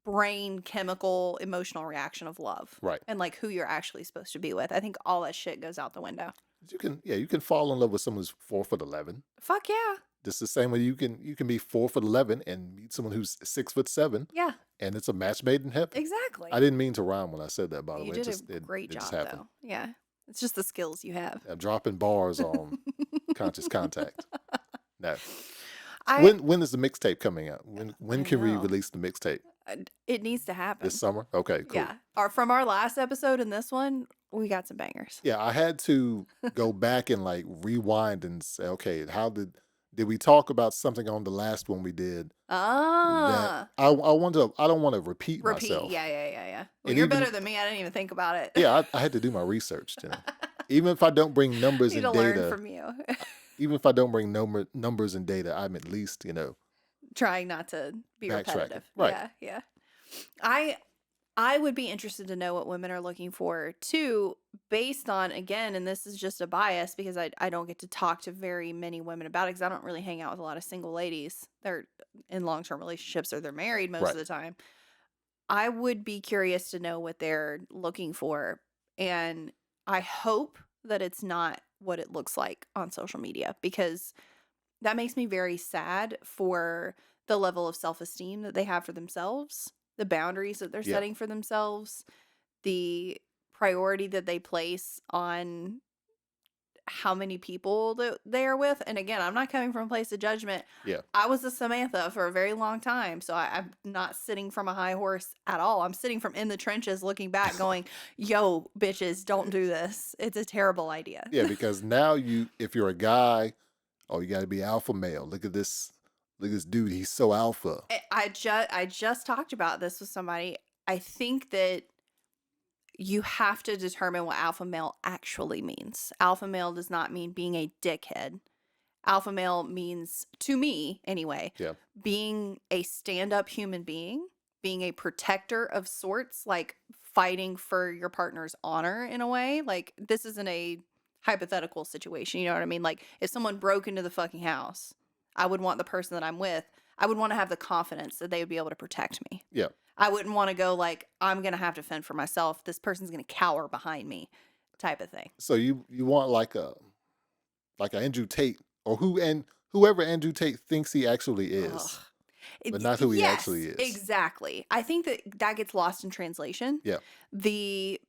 brain chemical emotional reaction of love Right. and like who you're actually supposed to be with. I think all that shit goes out the window. You can fall in love with someone who's 4'11". Fuck yeah. Just the same way you can be 4'11" and meet someone who's 6'7", Yeah, and it's a match made in heaven. exactly. I didn't mean to rhyme when I said that, by the You way. did It a great it just job happened. though. Yeah. It's just the skills you have. I'm dropping bars on conscious contact. No. I When is the mixtape coming out? When I can we know. release the mixtape? It needs to happen. This summer? Okay, cool. Yeah. From our last episode and this one, we got some bangers. Yeah, I had to go back and like rewind and say, okay, how did we talk about something on the last one we did that Ah. I don't want to repeat Repeat. myself. Yeah. Well, And you're even better than me. I didn't even think about it. yeah, I had to do my research. Even if I don't bring numbers Need and to learn data, from you. even if I don't bring numbers and data, I'm at least Trying not to be backtracking. repetitive. Right. Yeah. I would be interested to know what women are looking for too, based on again, and this is just a bias because I don't get to talk to very many women about it because I don't really hang out with a lot of single ladies. They're in long-term relationships or they're married most Right. of the time. I would be curious to know what they're looking for, and I hope that it's not what it looks like on social media because that makes me very sad for the level of self-esteem that they have for themselves, the boundaries that they're Yeah. setting for themselves, the priority that they place on how many people that they are with. And again, I'm not coming from a place of judgment. Yeah. I was a Samantha for a very long time, so I'm not sitting from a high horse at all. I'm sitting from in the trenches looking back going, yo, bitches, don't do this. It's a terrible idea. Yeah, because now if you're a guy, oh, you got to be alpha male. Look at this dude. He's so alpha. I just talked about this with somebody. I think that you have to determine what alpha male actually means. Alpha male does not mean being a dickhead. Alpha male means, to me anyway, Yeah. being a stand-up human being, being a protector of sorts, like fighting for your partner's honor in a way. Like this isn't a hypothetical situation, you know what I mean? Like if someone broke into the fucking house, I would want the person that I'm with, I would want to have the confidence that they would be able to protect me. Yeah. I wouldn't want to go like, I'm going to have to fend for myself. This person's going to cower behind me type of thing. So you want like a Andrew Tate or whoever Andrew Tate thinks he actually is, Ugh. but not who he Yes, actually is. Exactly. I think that gets lost in translation. Yeah. The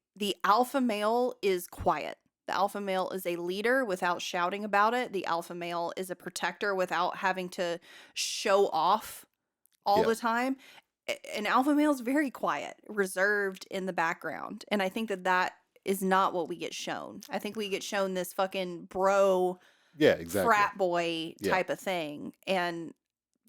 alpha male is quiet. The alpha male is a leader without shouting about it. The alpha male is a protector without having to show off all Yeah. the time. An alpha male is very quiet, reserved in the background. And I think that is not what we get shown. I think we get shown this fucking bro Yeah, exactly. frat boy Yeah. type of thing. And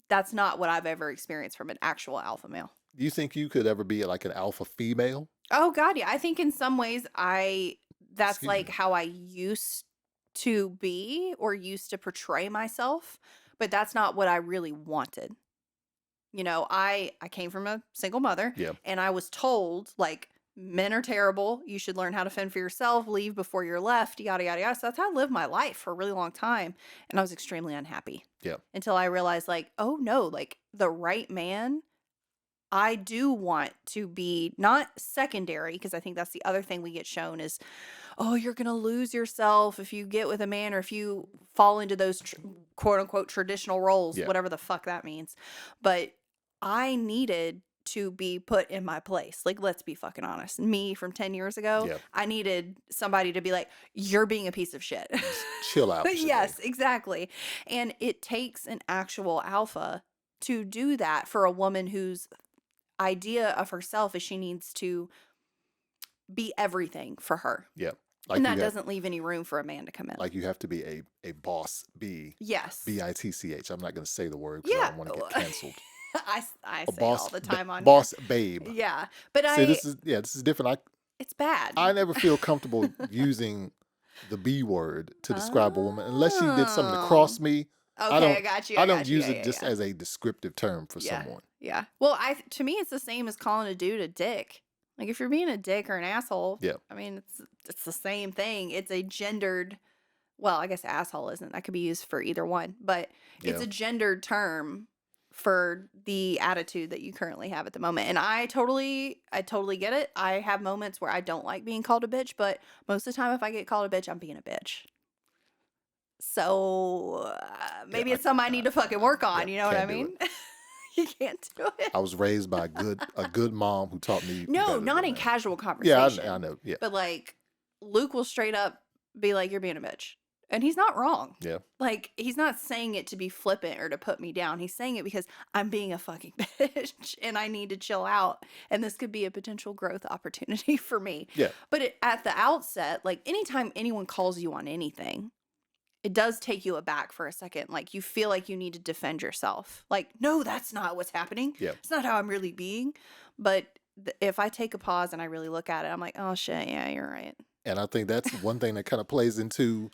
that's not what I've ever experienced from an actual alpha male. Do you think you could ever be like an alpha female? Oh god, yeah. I think in some ways that's Excuse like me. how I used to be or used to portray myself, but that's not what I really wanted. I came from a single mother Yeah. and I was told like men are terrible. You should learn how to fend for yourself, leave before you're left, yada yada yada. So that's how I lived my life for a really long time. And I was extremely unhappy Yeah. until I realized like, oh no, like the right man, I do want to be not secondary because I think that's the other thing we get shown is, oh, you're going to lose yourself if you get with a man or if you fall into those quote unquote traditional roles, Yeah. whatever the fuck that means. But I needed to be put in my place. Like, let's be fucking honest. Me from 10 years ago, Yeah. I needed somebody to be like, you're being a piece of shit. Just chill out, Shanae. Yes, exactly. And it takes an actual alpha to do that for a woman whose idea of herself is she needs to be everything for her. Yeah. And Like that you have doesn't leave any room for a man to come in. like you have to be a boss B. Yes. BITCH. I'm not going to say the word because I Yeah. don't want to get canceled. I A say it all boss the time on boss babe. here. Yeah. But See, this is different. it's bad. I never feel comfortable using the B word to describe a woman unless she did something to Oh. cross me. Okay, I got you. I don't got you. use Yeah, it yeah, just yeah. as a descriptive term for Yeah. someone. Yeah. Well, to me it's the same as calling a dude a dick. Like if you're being a dick or an asshole, Yeah. I mean it's the same thing. It's a gendered, well, I guess asshole isn't. That could be used for either one, but it's Yeah. a gendered term for the attitude that you currently have at the moment. And I totally get it. I have moments where I don't like being called a bitch, but most of the time if I get called a bitch, I'm being a bitch. So maybe Yeah, it's something I need to fucking work on. yeah, You know what I can't do mean? You can't do it. I was raised by a good mom who taught me No, better not than in that. casual Yeah, conversation. I know. Yeah. But like Luke will straight up be like, "You're being a bitch," and he's not wrong. Yeah. Like he's not saying it to be flippant or to put me down. He's saying it because I'm being a fucking bitch and I need to chill out. And this could be a potential growth opportunity for me. Yeah. But at the outset, like anytime anyone calls you on anything, it does take you aback for a second. Like you feel like you need to defend yourself. Like, no, that's not what's happening. Yeah. It's not how I'm really being. But if I take a pause and I really look at it, I'm like, oh shit, yeah, you're right. And I think that's one thing that kind of plays into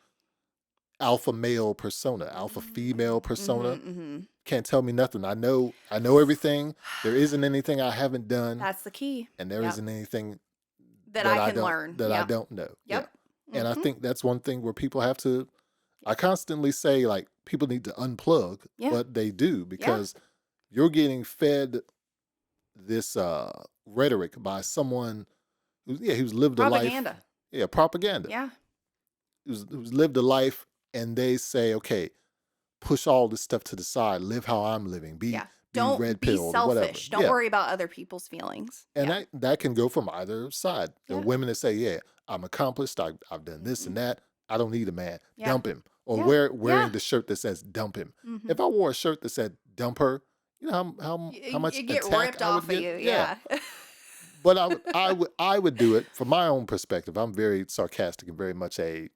alpha male persona, alpha female persona. Mm-hmm. Can't tell me nothing. I know everything. There isn't anything I haven't done, That's the key. and there Yep. not anything That I can don't learn. that I Yep. don't know. Yep. Yeah. And I Mhm. think that's one thing where people have to I constantly say like people need to unplug, Yeah. but they do because you're getting fed this rhetoric by someone who's lived a life. Propaganda. Yeah, propaganda. Yeah. Who's lived a life, and they say, okay, push all this stuff to the side, live how I'm living, be Yeah. be Don't red be pilled, whatever. selfish. Don't Yeah. worry about other people's feelings. And Yeah. that can go from either side. There are Yeah. women that say, yeah, I'm accomplished, I've done this and that. I don't need a man. Yeah. Dump him. Or Yeah. wearing Yeah. the shirt that says dump him. Mhm. If I wore a shirt that said dump her, you know how much You get attack ripped I would off of get? you. Yeah. But I would do it from my own perspective. I'm very sarcastic and very much a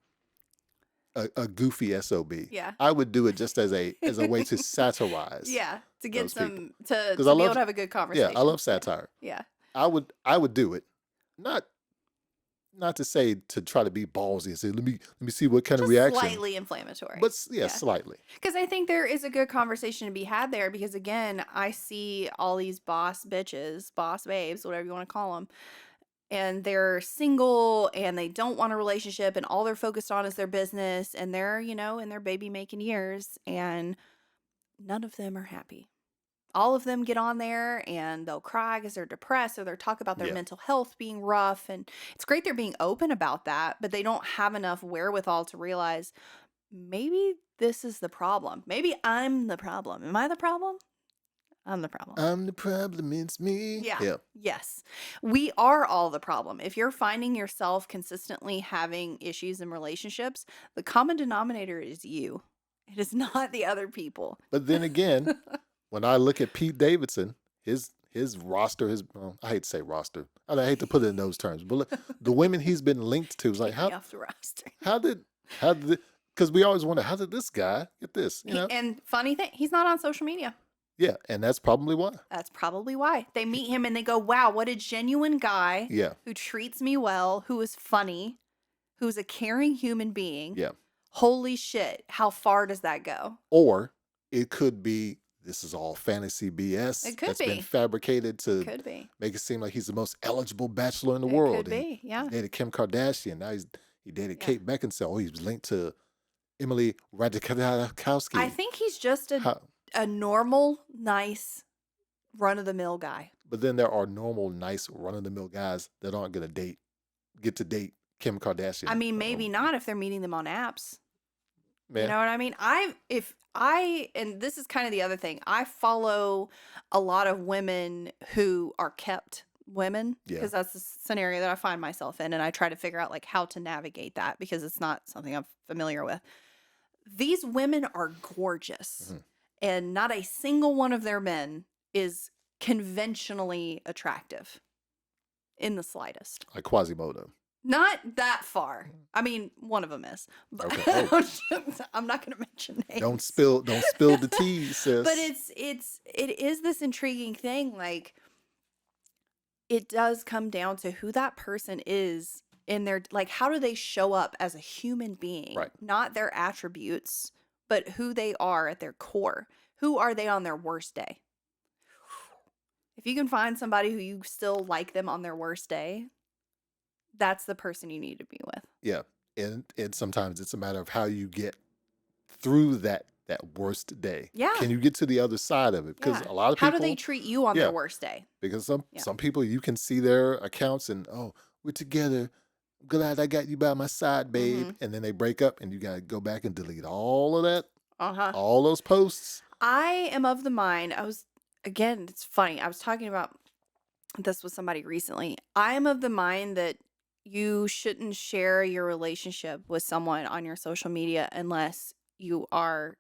goofy SOB. Yeah. I would do it just as a way to satirize. Yeah. To get those some people. to 'Cause be I able love- to have a good conversation. Yeah, I love satire. Yeah. I would do it. Not to say to try to be ballsy and say, let me see what kind of Just reaction. slightly inflammatory. But slightly. Because I think there is a good conversation to be had there because, again, I see all these boss bitches, boss babes, whatever you want to call them, and they're single and they don't want a relationship and all they're focused on is their business and they're, in their baby making years and none of them are happy. All of them get on there and they'll cry because they're depressed or they'll talk about their Yeah. mental health being rough. And it's great they're being open about that, but they don't have enough wherewithal to realize maybe this is the problem. Maybe I'm the problem. Am I the problem? I'm the problem. I'm the problem, it's me. Yeah. Yes. We are all the problem. If you're finding yourself consistently having issues in relationships, the common denominator is you. It is not the other people. But then again, when I look at Pete Davidson, his roster, I hate to say roster. I hate to put it in those terms, but look, the women he's been linked to is like Take me off the roster. how did because we always wonder, how did this guy get this? And funny thing, he's not on social media. Yeah, and that's probably why. That's probably why. They meet him and they go, wow, what a genuine guy Yeah, who treats me well, who is funny, who's a caring human being. yeah. Holy shit. How far does that go? Or it could be this is all fantasy BS It could that's been be. fabricated It to could be. make it seem like he's the most eligible bachelor in the It world. could be. He Yeah. dated Kim Kardashian. Now he dated Yeah. Kate Beckinsale. Oh, he was linked to Emily I Ratajkowski. think he's just How, a normal, nice, run of the mill guy. but then there are normal, nice, run-of-the-mill guys that aren't going to get to date Kim Kardashian. I mean, maybe not if they're meeting them on apps. Man, You know what I mean? And this is kind of the other thing. I follow a lot of women who are kept women Yeah. because that's the scenario that I find myself in, and I try to figure out like how to navigate that because it's not something I'm familiar with. These women are gorgeous, Mhm. and not a single one of their men is conventionally attractive in the slightest. like Quasimodo. Not that far. I mean, one of them is. But Okay. I'm not going to mention names. Don't spill the tea, sis. But it is this intriguing thing. Like, it does come down to who that person is in their, like, how do they show up as a human being? Right. Not their attributes, but who they are at their core. Who are they on their worst day? If you can find somebody who you still like them on their worst day, that's the person you need to be with. Yeah, and sometimes it's a matter of how you get through that worst day. Yeah. Can you get to the other side of it? Because Yeah. a lot of How people, do they treat you on Yeah. their worst day? because Yeah. some people you can see their accounts and, oh, we're together. Glad I got you by my side, babe. And then they break up, and you gotta go back and delete all of that, Uh-huh. all those posts. I am of the mind, again, it's funny. I was talking about this with somebody recently. I am of the mind that you shouldn't share your relationship with someone on your social media unless you are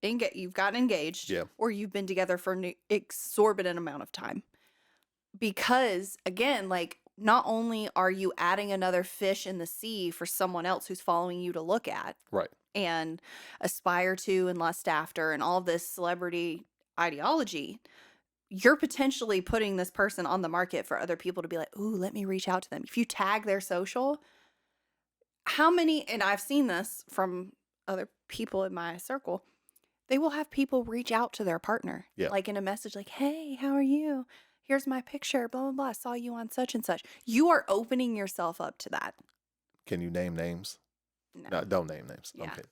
you've gotten engaged Yeah. or you've been together for an exorbitant amount of time. Because again, like, not only are you adding another fish in the sea for someone else who's following you to look at Right. and aspire to and lust after and all of this celebrity ideology, you're potentially putting this person on the market for other people to be like, ooh, let me reach out to them. If you tag their social, how many, and I've seen this from other people in my circle, they will have people reach out to their partner, Yeah. like in a message like, hey, how are you? Here's my picture, blah, blah, blah. Saw you on such and such. You are opening yourself up to that. Can you name names? No, don't name names. Yeah. Okay.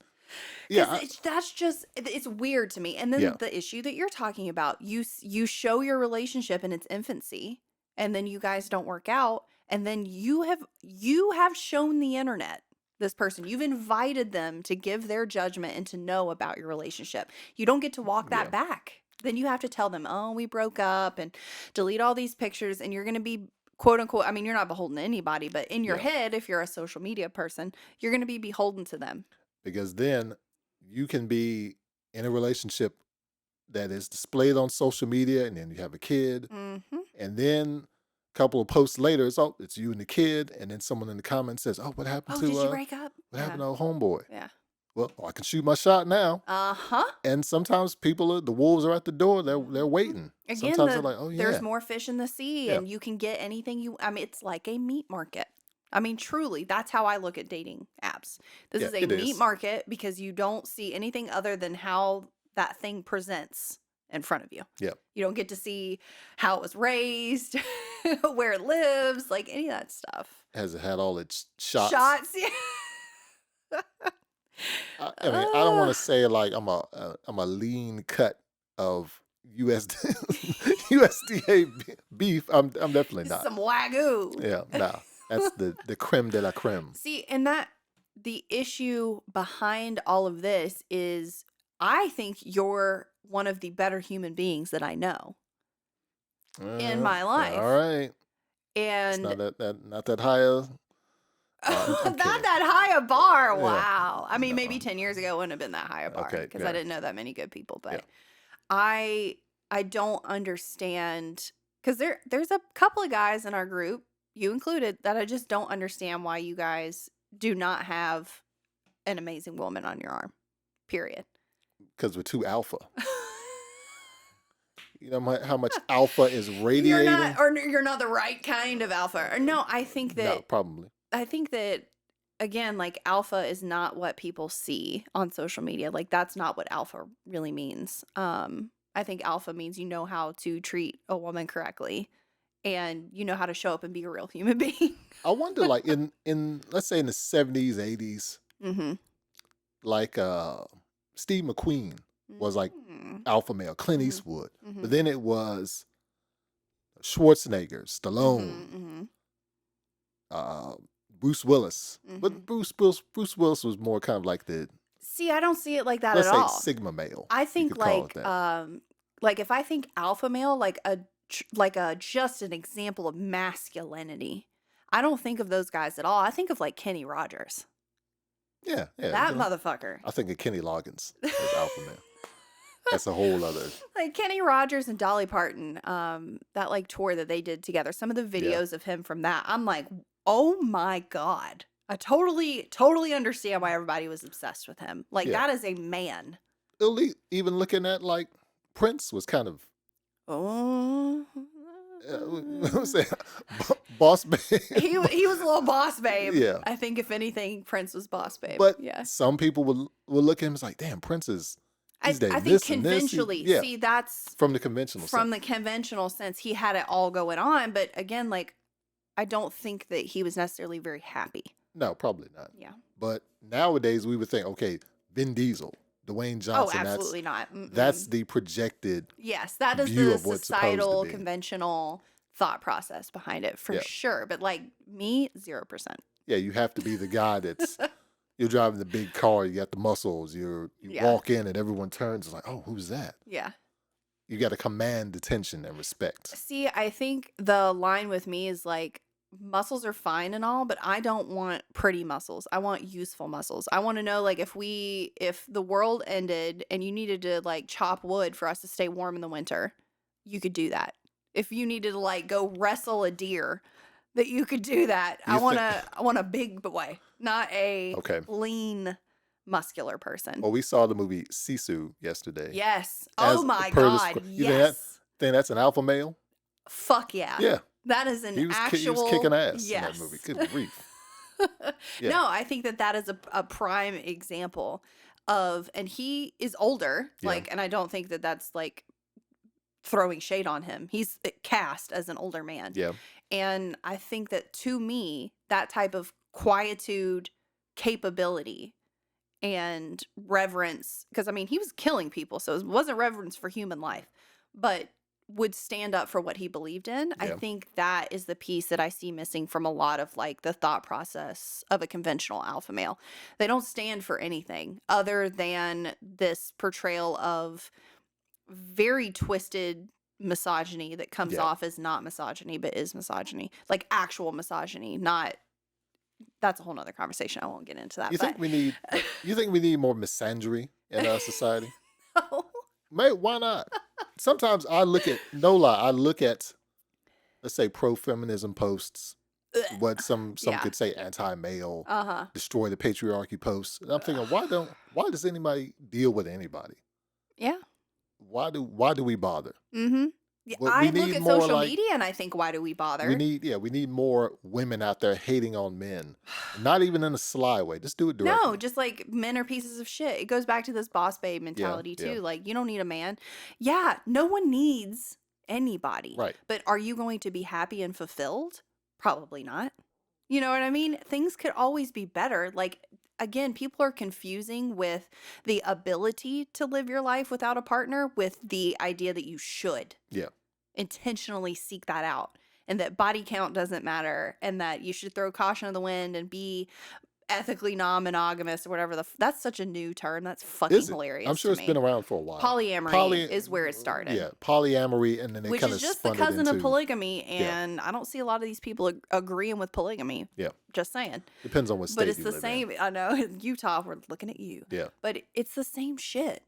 Yeah, Yeah. that's just, it's weird to me. And then Yeah. the issue that you're talking about, you show your relationship in its infancy, and then you guys don't work out, and then you have shown the internet this person. You've invited them to give their judgment and to know about your relationship. You don't get to walk that Yeah. back. Then you have to tell them, oh, we broke up, and delete all these pictures, and you're going to be quote unquote, I mean, you're not beholden to anybody, but in your Yeah. head, if you're a social media person, you're going to be beholden to them. Because then you can be in a relationship that is displayed on social media, and then you have a kid, Mm-hmm. and then a couple of posts later, it's you and the kid, and then someone in the comments says, "Oh, what happened Oh, to did you break up? what happened to our homeboy?" Yeah. Well, I can shoot my shot now. Uh-huh. And sometimes the wolves are at the door. They're waiting. Again, Sometimes they're like, "Oh yeah, there's more fish in the sea, Yeah. and you can get anything I mean, it's like a meat market. I mean, truly, that's how I look at dating apps. This Yeah, is a it meat is. market because you don't see anything other than how that thing presents in front of you. Yeah. You don't get to see how it was raised, where it lives, like any of that stuff. Has it had all its shots?" Yeah. I mean, I don't want to say like I'm a lean cut of USDA beef. I'm definitely not. Some wagyu. Yeah, nah. That's the creme de la creme. See, and the issue behind all of this is I think you're one of the better human beings that I know in my life. All right. It's And not that high. I'm not kidding. that high a bar. Yeah. Wow. I mean, No. maybe 10 years ago it wouldn't have been that high a bar Okay, because yeah. I didn't know that many good people. But Yeah. I don't understand because there's a couple of guys in our group, you included, that I just don't understand why you guys do not have an amazing woman on your arm. Period. Because we're too alpha. You know how much alpha is You're not, radiating? or you're not the right kind of alpha. Or no, I think No, that probably. again, like alpha is not what people see on social media. Like that's not what alpha really means. I think alpha means you know how to treat a woman correctly and you know how to show up and be a real human being. I wonder, like in let's say in the 70s, 80s, Mm-hmm. like Steve McQueen was like Mm-hmm. alpha male, Clint Mm-hmm. Eastwood, Mm-hmm. but then it was Schwarzenegger, Stallone, Mm-hmm. uh, Bruce Willis. Mm-hmm. But Bruce Willis was more kind of like the, See, I don't see it like that at let's say, all. sigma male. I You think could call it that. like if I think alpha male, like a just an example of masculinity. I don't think of those guys at all. I think of like Kenny Rogers. Yeah, That motherfucker. I think of Kenny Loggins as alpha male. That's a whole other. Like Kenny Rogers and Dolly Parton, that like tour that they did together. Some of the Yeah. videos of him from that, I'm like, oh my God. I totally understand why everybody was obsessed with him. Like Yeah. that is a man. Even looking at like Prince was kind of Oh. what's that? Boss babe. He was a little boss babe. Yeah. I think if anything, Prince was boss babe. But yeah. some people will look at him as like, damn, Prince is he's dating I think this and this. conventionally, Yeah, see, that's from the conventional from sense. the conventional sense, he had it all going on. But again, like, I don't think that he was necessarily very happy. No, probably not. Yeah. But nowadays we would think, okay, Vin Diesel, Dwayne Oh, Johnson, absolutely not. that's the projected Yes, that is view the of what's supposed to societal, be. conventional thought process behind it for Yeah. sure. But like me, 0%. Yeah, you have to be the guy that's you're driving the big car, you got the muscles, you Yeah. walk in and everyone turns and like, oh, who's that? Yeah. You got to command attention and respect. See, I think the line with me is like, muscles are fine and all, but I don't want pretty muscles. I want useful muscles. I want to know, like, if the world ended and you needed to like chop wood for us to stay warm in the winter, you could do that. If you needed to like go wrestle a deer, that you could do that. I want a big boy, not a Okay. lean, muscular person. Well, we saw the movie Sisu yesterday. Yes. As Oh my per the God. script. You Yes. think that's an alpha male? Fuck yeah. Yeah. That is an He was actual. kicking ass yes. in that movie. Good grief. Yeah. No, I think that is a prime example of, and he is older, Yeah. like, and I don't think that that's like throwing shade on him. He's cast as an older man. Yeah. And I think that to me, that type of quietude, capability, and reverence, because I mean, he was killing people, so it wasn't reverence for human life, but would stand up for what he believed in. I Yeah. think that is the piece that I see missing from a lot of like the thought process of a conventional alpha male. They don't stand for anything other than this portrayal of very twisted misogyny that comes Yeah. off as not misogyny but is misogyny, like actual misogyny. Not that's a whole nother conversation. I won't get into that. You think we need more misandry in our society? No. Mate, why not? Sometimes I look at let's say pro-feminism posts, what some Yeah. could say anti-male, Uh-huh. destroy the patriarchy posts. And I'm thinking, why does anybody deal with anybody? Yeah. Why do we bother? Mm-hmm. Yeah, Well, I we look need at more, social like- media and I think, why do we bother? We need more women out there hating on men. Not even in a sly way. Just do it directly. No, just like men are pieces of shit. It goes back to this boss babe mentality too. yeah. Like, you don't need a man. Yeah, no one needs anybody. Right. But are you going to be happy and fulfilled? Probably not. You know what I mean? Things could always be better. Like, again, people are confusing with the ability to live your life without a partner with the idea that you should Yeah. intentionally seek that out, and that body count doesn't matter, and that you should throw caution to the wind and be ethically non-monogamous or whatever. That's such a new term. That's fucking Is it? hilarious. I'm sure to it's me. been around for a while. Polyamory is where it started. Yeah, polyamory, and then they Which kind is of just the spun it cousin into, of polygamy, and I don't see a lot of these people agreeing with polygamy. Yeah. Just saying. Depends on what state But it's you the live same. I know in Utah, we're looking at you. in. Yeah. But it's the same shit.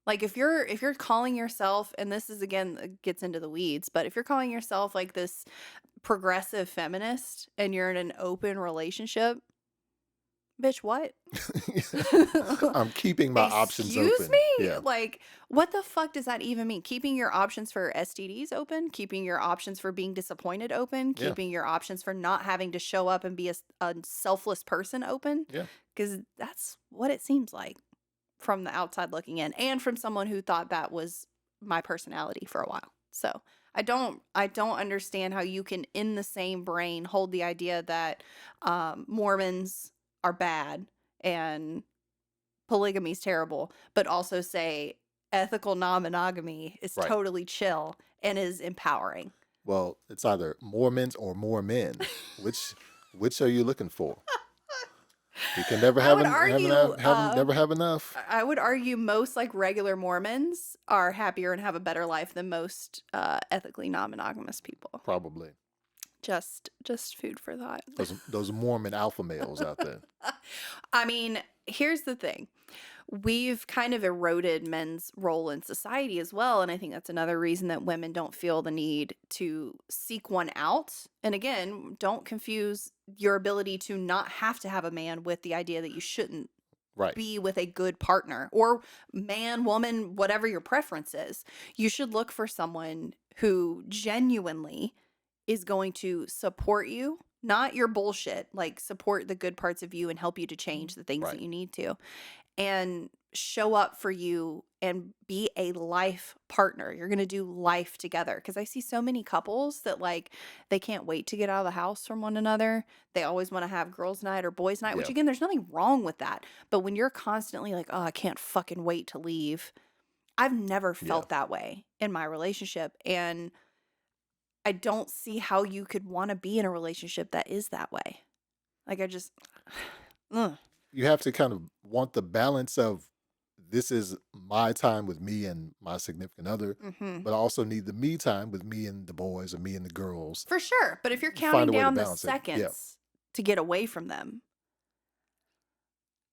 Like if you're calling yourself, and this is again gets into the weeds, but if you're calling yourself like this progressive feminist and you're in an open relationship, Bitch, what? I'm keeping my options Excuse open. me? Yeah. Like, what the fuck does that even mean? Keeping your options for STDs open, keeping your options for being disappointed open, Yeah. keeping your options for not having to show up and be a selfless person open, Yeah. because that's what it seems like from the outside looking in, and from someone who thought that was my personality for a while. So I don't understand how you can, in the same brain, hold the idea that Mormons are bad and polygamy's terrible, but also say ethical non-monogamy is Right. totally chill and is empowering. Well, it's either more men or more men. Which are you looking for? You can never I have would argue, never have enough. I would argue most like regular Mormons are happier and have a better life than most ethically non-monogamous people. Probably. Just food for thought. Those Mormon alpha males out there. I mean, here's the thing. We've kind of eroded men's role in society as well. And I think that's another reason that women don't feel the need to seek one out. And again, don't confuse your ability to not have to have a man with the idea that you shouldn't Right. be with a good partner, or man, woman, whatever your preference is. You should look for someone who genuinely is going to support you, not your bullshit, like support the good parts of you and help you to change the things that Right. you need to, and show up for you and be a life partner. You're going to do life together. Because I see so many couples that, like, they can't wait to get out of the house from one another. They always want to have girls' night or boys' night, which, Yeah. again, there's nothing wrong with that. But when you're constantly like, oh, I can't fucking wait to leave, I've never Yeah. felt that way in my relationship. And I don't see how you could want to be in a relationship that is that way. Like, I just, ugh. You have to kind of want the balance of, this is my time with me and my significant other, Mhm. but I also need the me time with me and the boys or me and the girls. For sure. But if you're Find counting a way to down the balance it. Yeah. seconds to get away from them,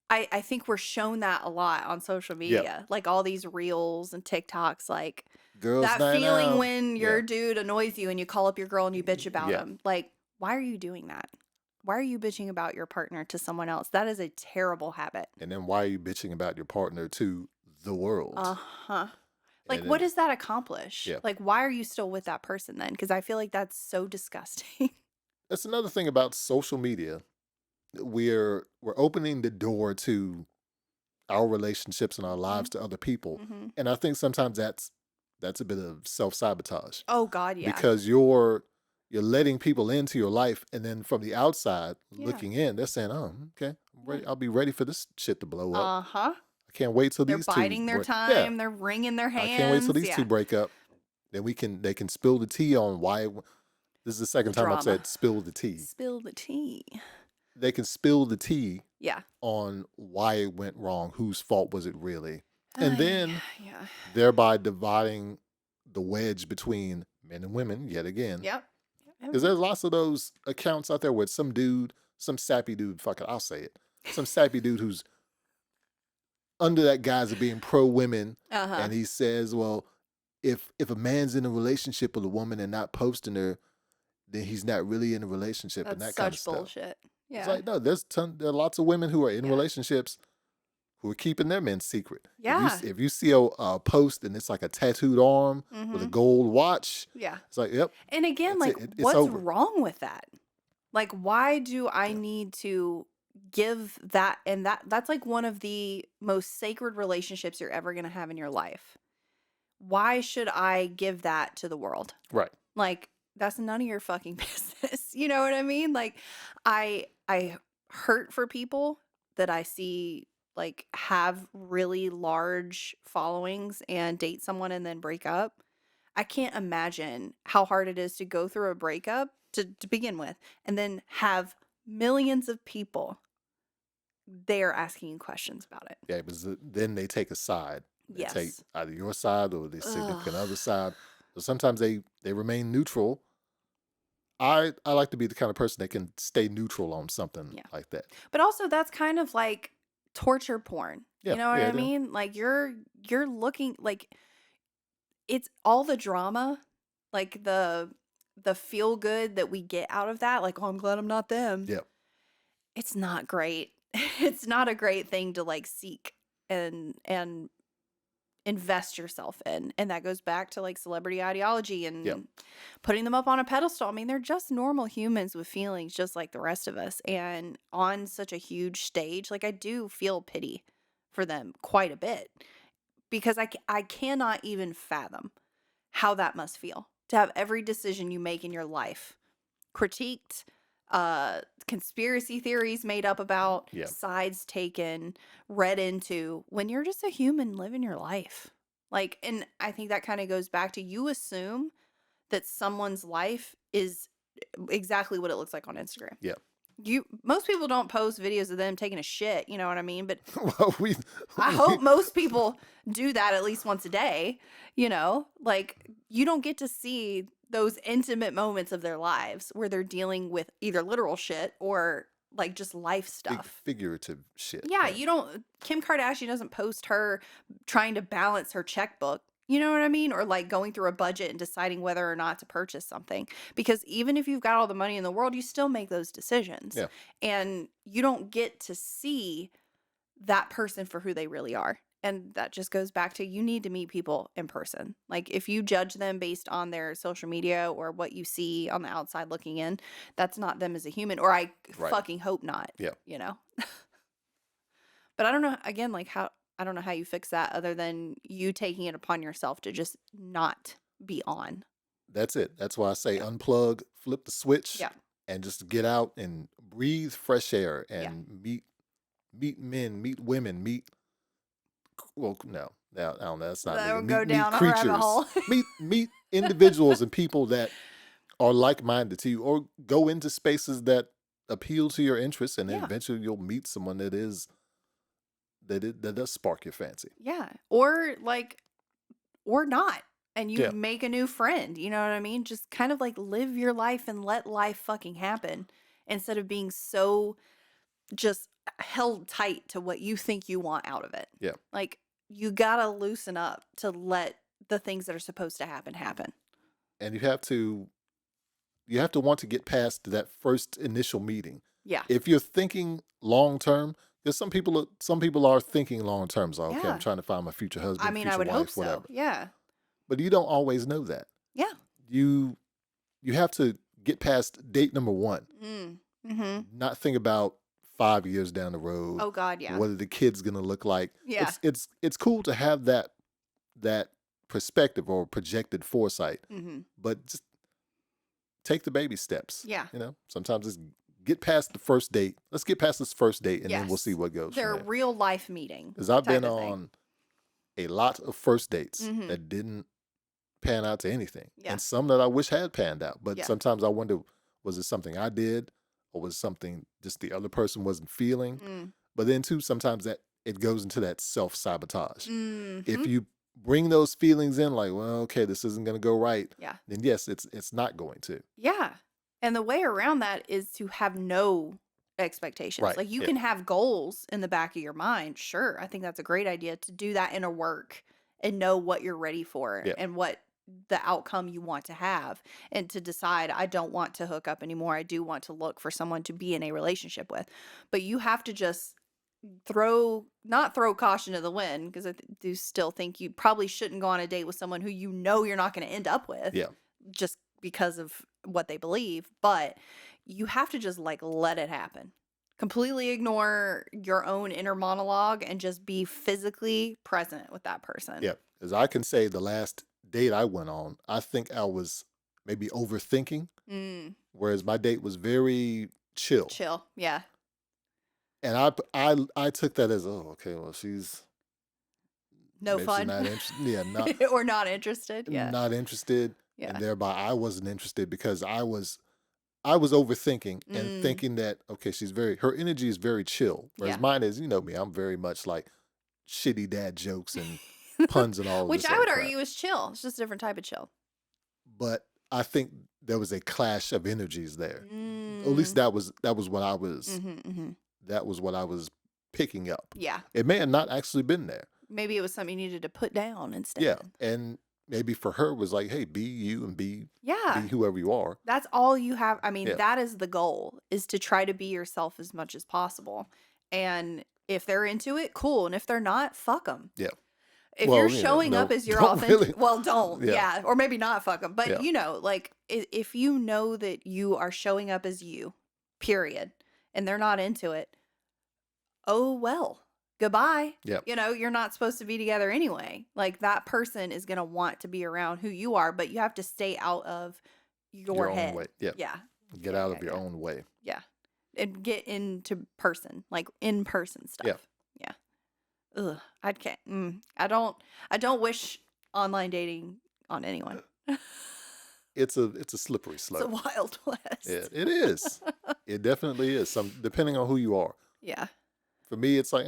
I think we're shown that a lot on social Yeah. media. Like all these reels and TikToks, like Girls that night feeling out. when Yeah. your dude annoys you and you call up your girl and you bitch about Yeah. him. Like, why are you doing that? Why are you bitching about your partner to someone else? That is a terrible habit. And then why are you bitching about your partner to the world? Uh-huh. Like, And what then, does that accomplish? yeah. Like, why are you still with that person then? Because I feel like that's so disgusting. That's another thing about social media. We're opening the door to our relationships and our lives to other people. Mhm. And I think sometimes that's a bit of self-sabotage. Oh, God, yeah. Because you're letting people into your life, and then from the outside Yeah. looking in, they're saying, "Oh, okay, I'm ready. Yeah. I'll be ready for this shit to blow up. Uh-huh. I can't wait till They're these two biding their break." Yeah, time. They're wringing their I can't wait till hands. these Yeah. two break up. Then they can spill the tea on why. This is the The second time I've drama. said spill the tea. Spill the tea. They can spill the tea Yeah. on why it went wrong, whose fault was it really, and Ay, then yeah. thereby dividing the wedge between men and women yet again. Yep. Because there's lots of those accounts out there where some dude, some sappy dude, fuck it, I'll say it, some sappy dude who's under that guise of being pro women, Uh-huh. and he says, well, if a man's in a relationship with a woman and not posting her, then he's not really in a relationship, and That's that kind of such stuff. bullshit. It's Yeah. like, no, there are lots of women who are in Yeah. relationships who are keeping their men secret. Yeah. If you see a post and it's like a tattooed arm with a Mhm. gold watch, Yeah. it's like, yep, And again, that's like, it. It's what's over. wrong with that? Like, why do I Yeah. need to give that? And that's like one of the most sacred relationships you're ever going to have in your life. Why should I give that to the world? Right. Like, that's none of your fucking business. You know what I mean? Like, I hurt for people that I see like have really large followings and date someone and then break up. I can't imagine how hard it is to go through a breakup to begin with, and then have millions of people there asking you questions about it. Yeah, because then they take a side. They take Yes. either your side or the significant Ugh. other side. So sometimes they remain neutral. I like to be the kind of person that can stay neutral on something Yeah. like that. But also that's kind of like torture porn. Yeah, You know what yeah, I it is. mean? Like you're looking like it's all the drama, like the feel good that we get out of that, like, oh, I'm glad I'm not them. Yeah. It's not great. it's not a great thing to like seek and invest yourself in. And that goes back to like celebrity ideology Yeah. and putting them up on a pedestal. I mean, they're just normal humans with feelings just like the rest of us. And on such a huge stage, like I do feel pity for them quite a bit because I cannot even fathom how that must feel to have every decision you make in your life critiqued, conspiracy theories made up about, Yeah. sides taken, read into when you're just a human living your life. Like, and I think that kind of goes back to you assume that someone's life is exactly what it looks like on Instagram. Yeah. Most people don't post videos of them taking a shit, you know what I mean? But Well, I we hope most people do that at least once a day, like you don't get to see those intimate moments of their lives where they're dealing with either literal shit or like just life stuff. figurative shit. Yeah, Yeah. you don't Kim Kardashian doesn't post her trying to balance her checkbook. You know what I mean? Or like going through a budget and deciding whether or not to purchase something. Because even if you've got all the money in the world, you still make those decisions. Yeah. And you don't get to see that person for who they really are. And that just goes back to you need to meet people in person. Like if you judge them based on their social media or what you see on the outside looking in, that's not them as a human. Or I Right. fucking hope not. Yeah. But I don't know, again, like how I don't know how you fix that other than you taking it upon yourself to just not be on. That's it. That's why I say Yeah. unplug, flip the switch, Yeah. and just get out and breathe fresh air Yeah. and meet men, meet women, well, no, I don't know. That's not legal. Don't go Meet down a rabbit creatures, hole. meet individuals and people that are like minded to you, or go into spaces that appeal to your interests, and then Yeah. eventually you'll meet someone that does spark your fancy. Yeah. Or not. And you Yeah, make a new friend. You know what I mean? Just kind of like live your life and let life fucking happen instead of being so just held tight to what you think you want out of it. yeah. Like you gotta loosen up to let the things that are supposed to happen happen. And you have to want to get past that first initial meeting. Yeah. If you're thinking long term, because some people are thinking long term. So okay, Yeah. I'm trying to find my future husband, I mean, I future would hope wife, whatever. so. Yeah. But you don't always know that. Yeah. You have to get past date number one. Mm-hmm. Not think about 5 years down the road. Oh God, yeah. What are the kids gonna look like? Yeah. It's cool to have that perspective or projected foresight, Mm-hmm. but just take the baby steps. Yeah. Sometimes it's get past the first date. Let's get past this first date, and then we'll see Yes. what goes They're from there. real life meeting. Because I've type been of thing. on a lot of first dates Mhm. that didn't pan out to anything, Yeah. and some that I wish had panned out. But Yeah. sometimes I wonder, was it something I did, or was it something just the other person wasn't feeling? Mm. But then too, sometimes that it goes into that self-sabotage. Mhm. If you bring those feelings in, like, well, okay, this isn't going to go right, Yeah. then yes, it's not going to. Yeah. And the way around that is to have no expectations. Right. Like you Yeah. can have goals in the back of your mind. Sure. I think that's a great idea to do that inner work and know what you're ready for Yeah. and what the outcome you want to have and to decide I don't want to hook up anymore. I do want to look for someone to be in a relationship with. But you have to just not throw caution to the wind because I do still think you probably shouldn't go on a date with someone who you know you're not going to end up with. Yeah. Just because of what they believe, but you have to just like let it happen. Completely ignore your own inner monologue and just be physically present with that person. Yeah. As I can say, the last date I went on, I think I was maybe overthinking, whereas my date was very chill. Chill. Yeah. And I took that as, oh, okay, well, she's No maybe she's fun. not interested. Yeah, not or not interested. Yeah. not interested, Yeah. and thereby I wasn't interested because I was overthinking and Mm. thinking that, okay, her energy is very chill, whereas Yeah. mine is, you know me, I'm very much like shitty dad jokes and puns and all of Which this I would other crap. argue is chill. It's just a different type of chill. But I think there was a clash of energies there. At Mm. least that was what I was Mm-hmm. that was what I was picking up. Yeah. It may have not actually been there. Maybe it was something you needed to put down instead. Yeah, and maybe for her it was like, hey, be you and be Yeah. whoever you are. That's all you have. I mean, Yeah. that is the goal, is to try to be yourself as much as possible. And if they're into it, cool. And if they're not, fuck them. Yeah. If you're Well, showing up no, as your don't really. authentic, well, don't. Yeah. Yeah. Or maybe not fuck them. But, Yeah. like, if you know that you are showing up as you, period, and they're not into it, oh, well, goodbye. Yeah. You're not supposed to be together anyway. Like, that person is going to want to be around who you are, but you have to stay out of your Your own head. way. Yeah. Yeah. Get out of your own way. Yeah. And get into person, like in-person stuff. Yeah. Ugh, I can't. I don't wish online dating on anyone. It's a slippery It's a slope. wild west. Yeah, it is. It definitely is. Depending on who you are. Yeah. For me, it's like,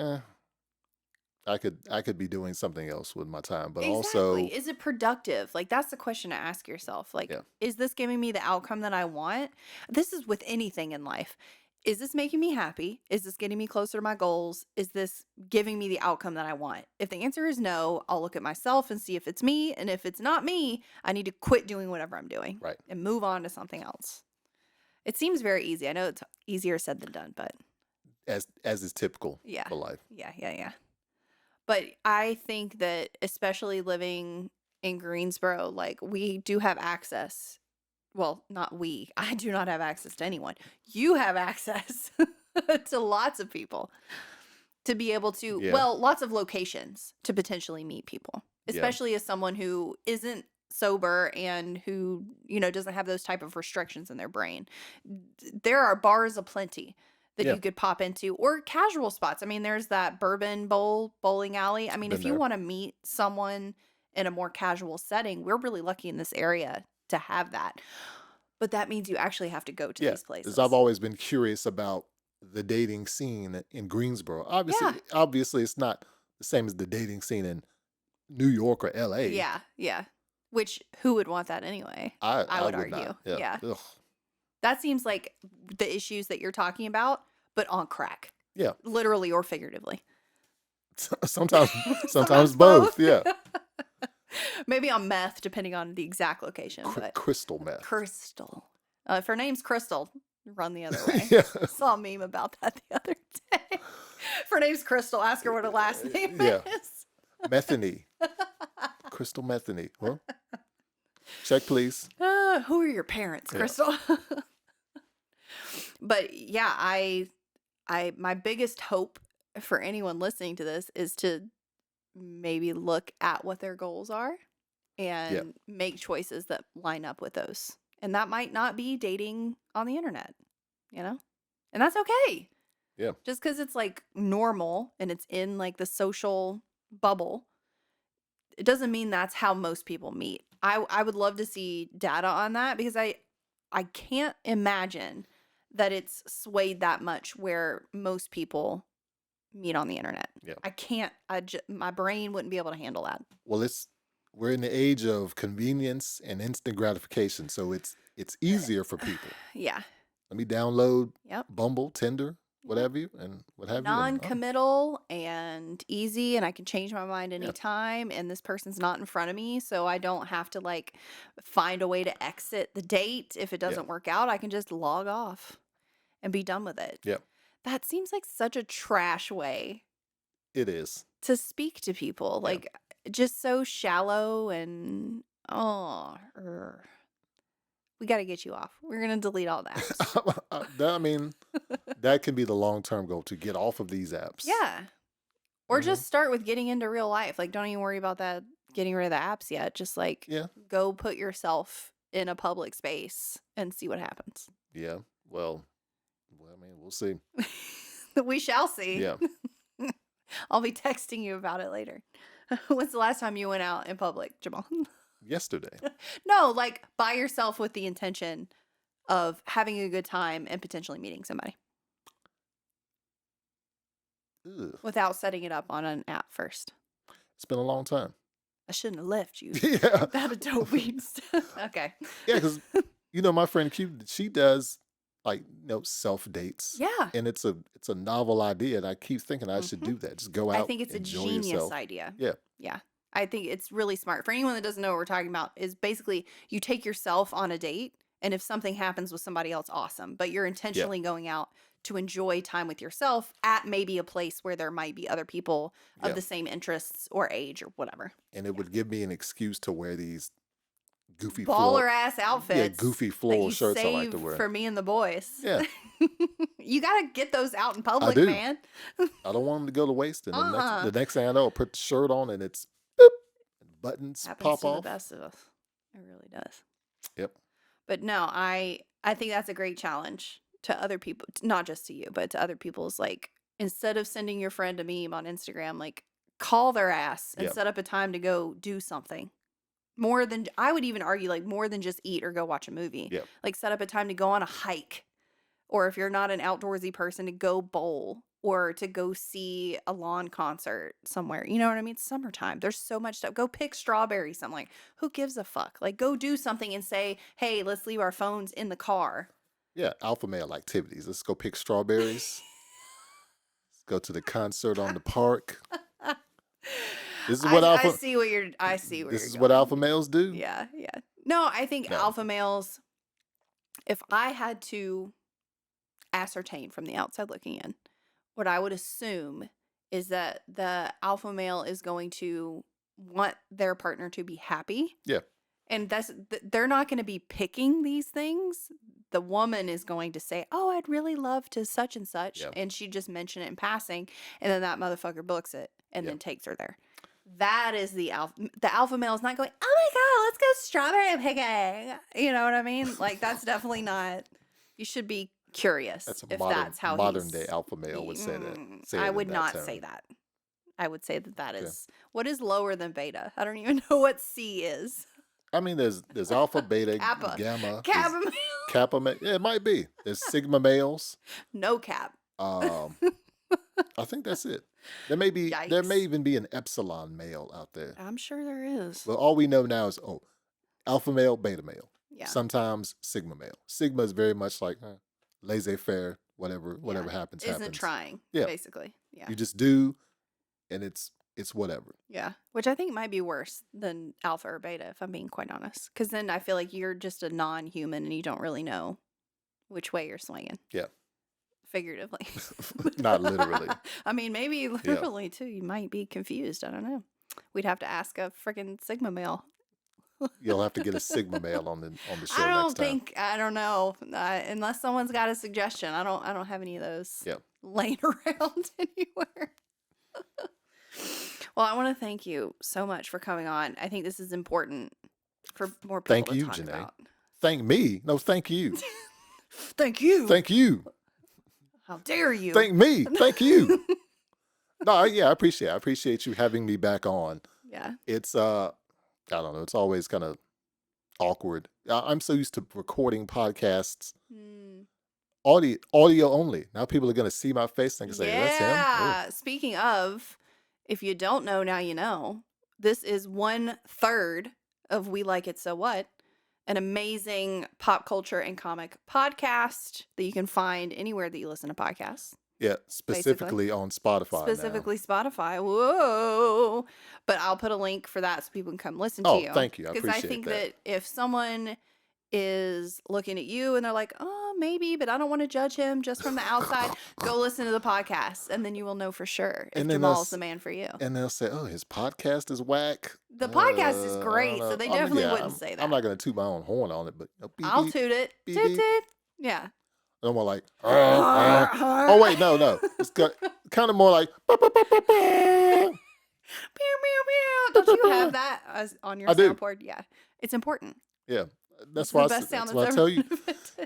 I could be doing something else with my time, but also, Exactly. Is it productive? Like, that's the question to ask yourself. Like, yeah, is this giving me the outcome that I want? This is with anything in life. Is this making me happy? Is this getting me closer to my goals? Is this giving me the outcome that I want? If the answer is no, I'll look at myself and see if it's me. And if it's not me, I need to quit doing whatever I'm doing right. and move on to something else. It seems very easy. I know it's easier said than done, but As is typical yeah. for life. Yeah. But I think that especially living in Greensboro, like, we do have access. Well, not we. I do not have access to anyone. You have access to lots of people to be able to, Yeah. well, lots of locations to potentially meet people, Yeah. especially as someone who isn't sober and who, doesn't have those type of restrictions in their brain. There are bars aplenty that Yeah. you could pop into, or casual spots. I mean, there's that Bourbon Bowl bowling alley. I mean, Been if you there. want to meet someone in a more casual setting, we're really lucky in this area to have that. But that means you actually have to go to Yeah, these places. because I've always been curious about the dating scene in Greensboro. Yeah. Obviously, it's not the same as the dating scene in New York or L.A. Yeah. Which, who would want that anyway? I would would argue. not. Yeah. Ugh. That seems like the issues that you're talking about, but on crack. Yeah. Literally or figuratively. Sometimes both. Yeah. Maybe on meth, depending on the exact location. But Crystal meth. Crystal. If her name's Crystal, run the other way. Yeah. Saw a meme about that the other day. If her name's Crystal, ask her what her last name Yeah. is. Methany. Crystal Methany. Well, check please. Who are your parents, Yeah. Crystal? But yeah, my biggest hope for anyone listening to this is to maybe look at what their goals are and make choices that line up with those. And that might not be dating on the internet, and that's okay. Yeah. Just because it's like normal and it's in like the social bubble, it doesn't mean that's how most people meet. I would love to see data on that, because I can't imagine that it's swayed that much where most people meet on the internet. Yeah. I can't. My brain wouldn't be able to handle that. Well, we're in the age of convenience and instant gratification, so it's easier for people. Yeah. Let me download Yep. Bumble, Tinder, what have you. Non-committal and easy, and I can change my mind anytime, and this person's not in front of me, so I don't have to like find a way to exit the date. If it doesn't work out, I can just log off and be done with it. Yep. That seems like such a trash way It is. to speak to people. Yeah. Like, just so shallow and we got to get you off. We're going to delete all that. I mean, that can be the long-term goal, to get off of these apps. Yeah. Or Mhm. just start with getting into real life. Like, don't even worry about that, getting rid of the apps yet. Just like go put yourself in a public space and see what happens. Yeah. Well, I mean, we'll see. We shall see. Yeah. I'll be texting you about it later. When's the last time you went out in public, Jamal? Yesterday. No, like by yourself with the intention of having a good time and potentially meeting somebody Ugh. without setting it up on an app first. It's been a long time. I shouldn't have left you. Yeah. That Adobe stuff. Okay. Yeah, because my friend Q, she does like self dates. Yeah. And it's a novel idea, and I keep thinking I should do that. Just go out. I think it's a enjoy genius yourself. idea. Yeah. Yeah. I think it's really smart. For anyone that doesn't know what we're talking about, is basically you take yourself on a date, and if something happens with somebody else, awesome. But you're intentionally going out to enjoy time with yourself at maybe a place where there might be other people of Yeah. the same interests or age or whatever. And it would give me an excuse to wear these goofy floor, Baller ass outfits goofy that floral you shirts I like to save wear. for me and the boys. Yeah, You gotta get those out in I public, do. man. I don't want them to go to waste. And Uh-uh. the next thing I know, I'll put the shirt on and it's boop, buttons Happens pop to the off. best of us. It really does. Yep. But no, I think that's a great challenge to other people, not just to you, but to other people's, like, instead of sending your friend a meme on Instagram, like, call their ass and Yep. set up a time to go do something. More than, I would even argue, like, more than just eat or go watch a movie. Yep. Like, set up a time to go on a hike. Or if you're not an outdoorsy person, to go bowl or to go see a lawn concert somewhere. You know what I mean? It's summertime. There's so much stuff. Go pick strawberries. I'm like, who gives a fuck? Like, go do something and say, hey, let's leave our phones in the car. Yeah. Alpha male activities. Let's go pick strawberries. Let's go to the concert on the park. This is what I see where you're This you're is going. what alpha males do. Yeah, yeah. No, I think No. alpha males, if I had to ascertain from the outside looking in, what I would assume is that the alpha male is going to want their partner to be happy. Yeah. And they're not going to be picking these things. The woman is going to say, "Oh, I'd really love to such and such," Yeah. and she just mention it in passing, and then that motherfucker books it and Yeah. then takes her there. That is the alpha. The alpha male is not going, "Oh my god, let's go strawberry picking." You know what I mean? Like, that's definitely not. You should be curious That's a if modern, that's how modern day alpha male would say that. Say I it in would that not tone. say that. I would say that Okay. is what is lower than beta. I don't even know what C is. I mean, there's alpha, beta, Kappa. gamma, Kappa male. kappa. Yeah, it might be. There's sigma males. No cap. I think that's it. There may Yikes. even be an epsilon male out there. I'm sure there is. But all we know now is alpha male, beta male. Yeah. Sometimes sigma male. Sigma is very much like laissez-faire, whatever Yeah. happens. Isn't trying. Yeah. Basically. Yeah. You just do, and it's whatever. Yeah. Which I think might be worse than alpha or beta, if I'm being quite honest. Because then I feel like you're just a non-human and you don't really know which way you're swinging. Yeah. Figuratively. Not literally. I mean, maybe literally too. You might be confused. I don't know. We'd have to ask a freaking sigma male. You'll have to get a sigma male on the show I don't next time. think. I don't know. Unless someone's got a suggestion. I don't have any of those Yeah. laying around anywhere. Well, I want to thank you so much for coming on. I think this is important for more people Thank to you, talk Janae. about. Thank me. No, thank you. Thank you. Thank you. How dare you? Thank me. Thank you. No, yeah, I appreciate you having me back on. Yeah. It's I don't know, it's always kind of awkward. I'm so used to recording podcasts audio only. Now people are gonna see my face and they can say, that's him. Oh. Yeah. Speaking of, if you don't know, now you know. This is 1/3 of We Like It So What, an amazing pop culture and comic podcast that you can find anywhere that you listen to podcasts. Yeah, specifically on Spotify. Specifically Spotify. Whoa. But I'll put a link for that so people can come listen to you. Thank you. I Because I appreciate think that. that if someone is looking at you and they're like, oh, maybe, but I don't want to judge him just from the outside, go listen to the podcast and then you will know for sure if And then Jamal's the man for you. And they'll say, oh, his podcast is whack. The podcast is I great, don't so they know. definitely wouldn't say that. I'm not going to toot my own horn on it, but beep, I'll beep, toot it. beep, Toot beep. toot. Yeah. I'm more like, oh, wait, no. It's kind of more like, Pew, pew, pew. Don't you have that on your I do. soundboard? Yeah. It's important. yeah. That's It's why the best sound that's why I that's tell ever you, been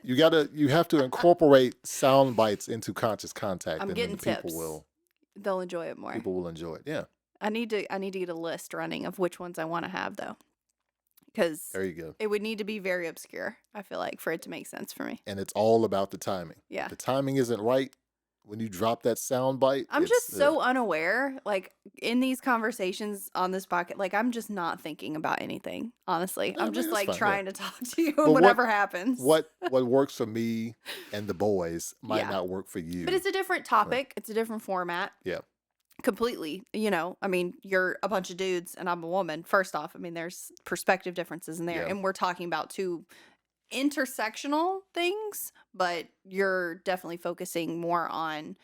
invented. you have to incorporate sound bites into conscious contact. I'm and getting then people tips. They'll enjoy it more. will enjoy it. Yeah. I need to get a list running of which ones I want to have though. Because There you go. it would need to be very obscure, I feel like, for it to make sense for me. And it's all about the timing. Yeah. The timing isn't right when you drop that sound bite. I'm it's, just so unaware, like in these conversations on this pocket, like I'm just not thinking about anything, honestly. I I'm mean, just that's like fine, yeah. trying to talk to you But and whatever happens. what works for me and the boys might Yeah. not work for you. But it's a different topic. It's a different format. Yeah. Completely. I mean, you're a bunch of dudes and I'm a woman. First off, I mean, there's perspective differences in there. Yeah. And we're talking about two intersectional things, but you're definitely focusing more on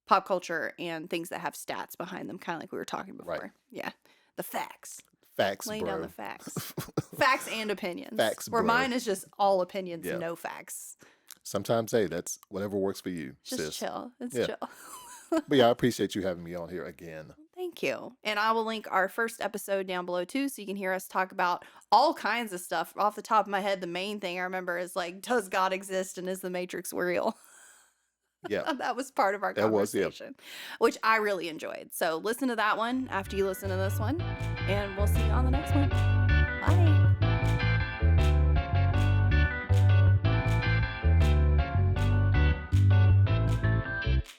pop culture and things that have stats behind them, kind of like we were talking Right. before. Yeah. The facts. Facts, Laying down the bro. facts. Facts and opinions. Facts, Where bro. mine is just all opinions, Yeah. no facts. Sometimes, hey, that's whatever works for you, Just sis. chill. It's Yeah. chill. But yeah, I appreciate you having me on here again. Thank you. And I will link our first episode down below too, so you can hear us talk about all kinds of stuff. Off the top of my head, the main thing I remember is like, does God exist and is the Matrix real? Yeah, That was part of our that was, yeah. conversation, which I really enjoyed. So listen to that one after you listen to this one, and we'll see you on the next one. Bye.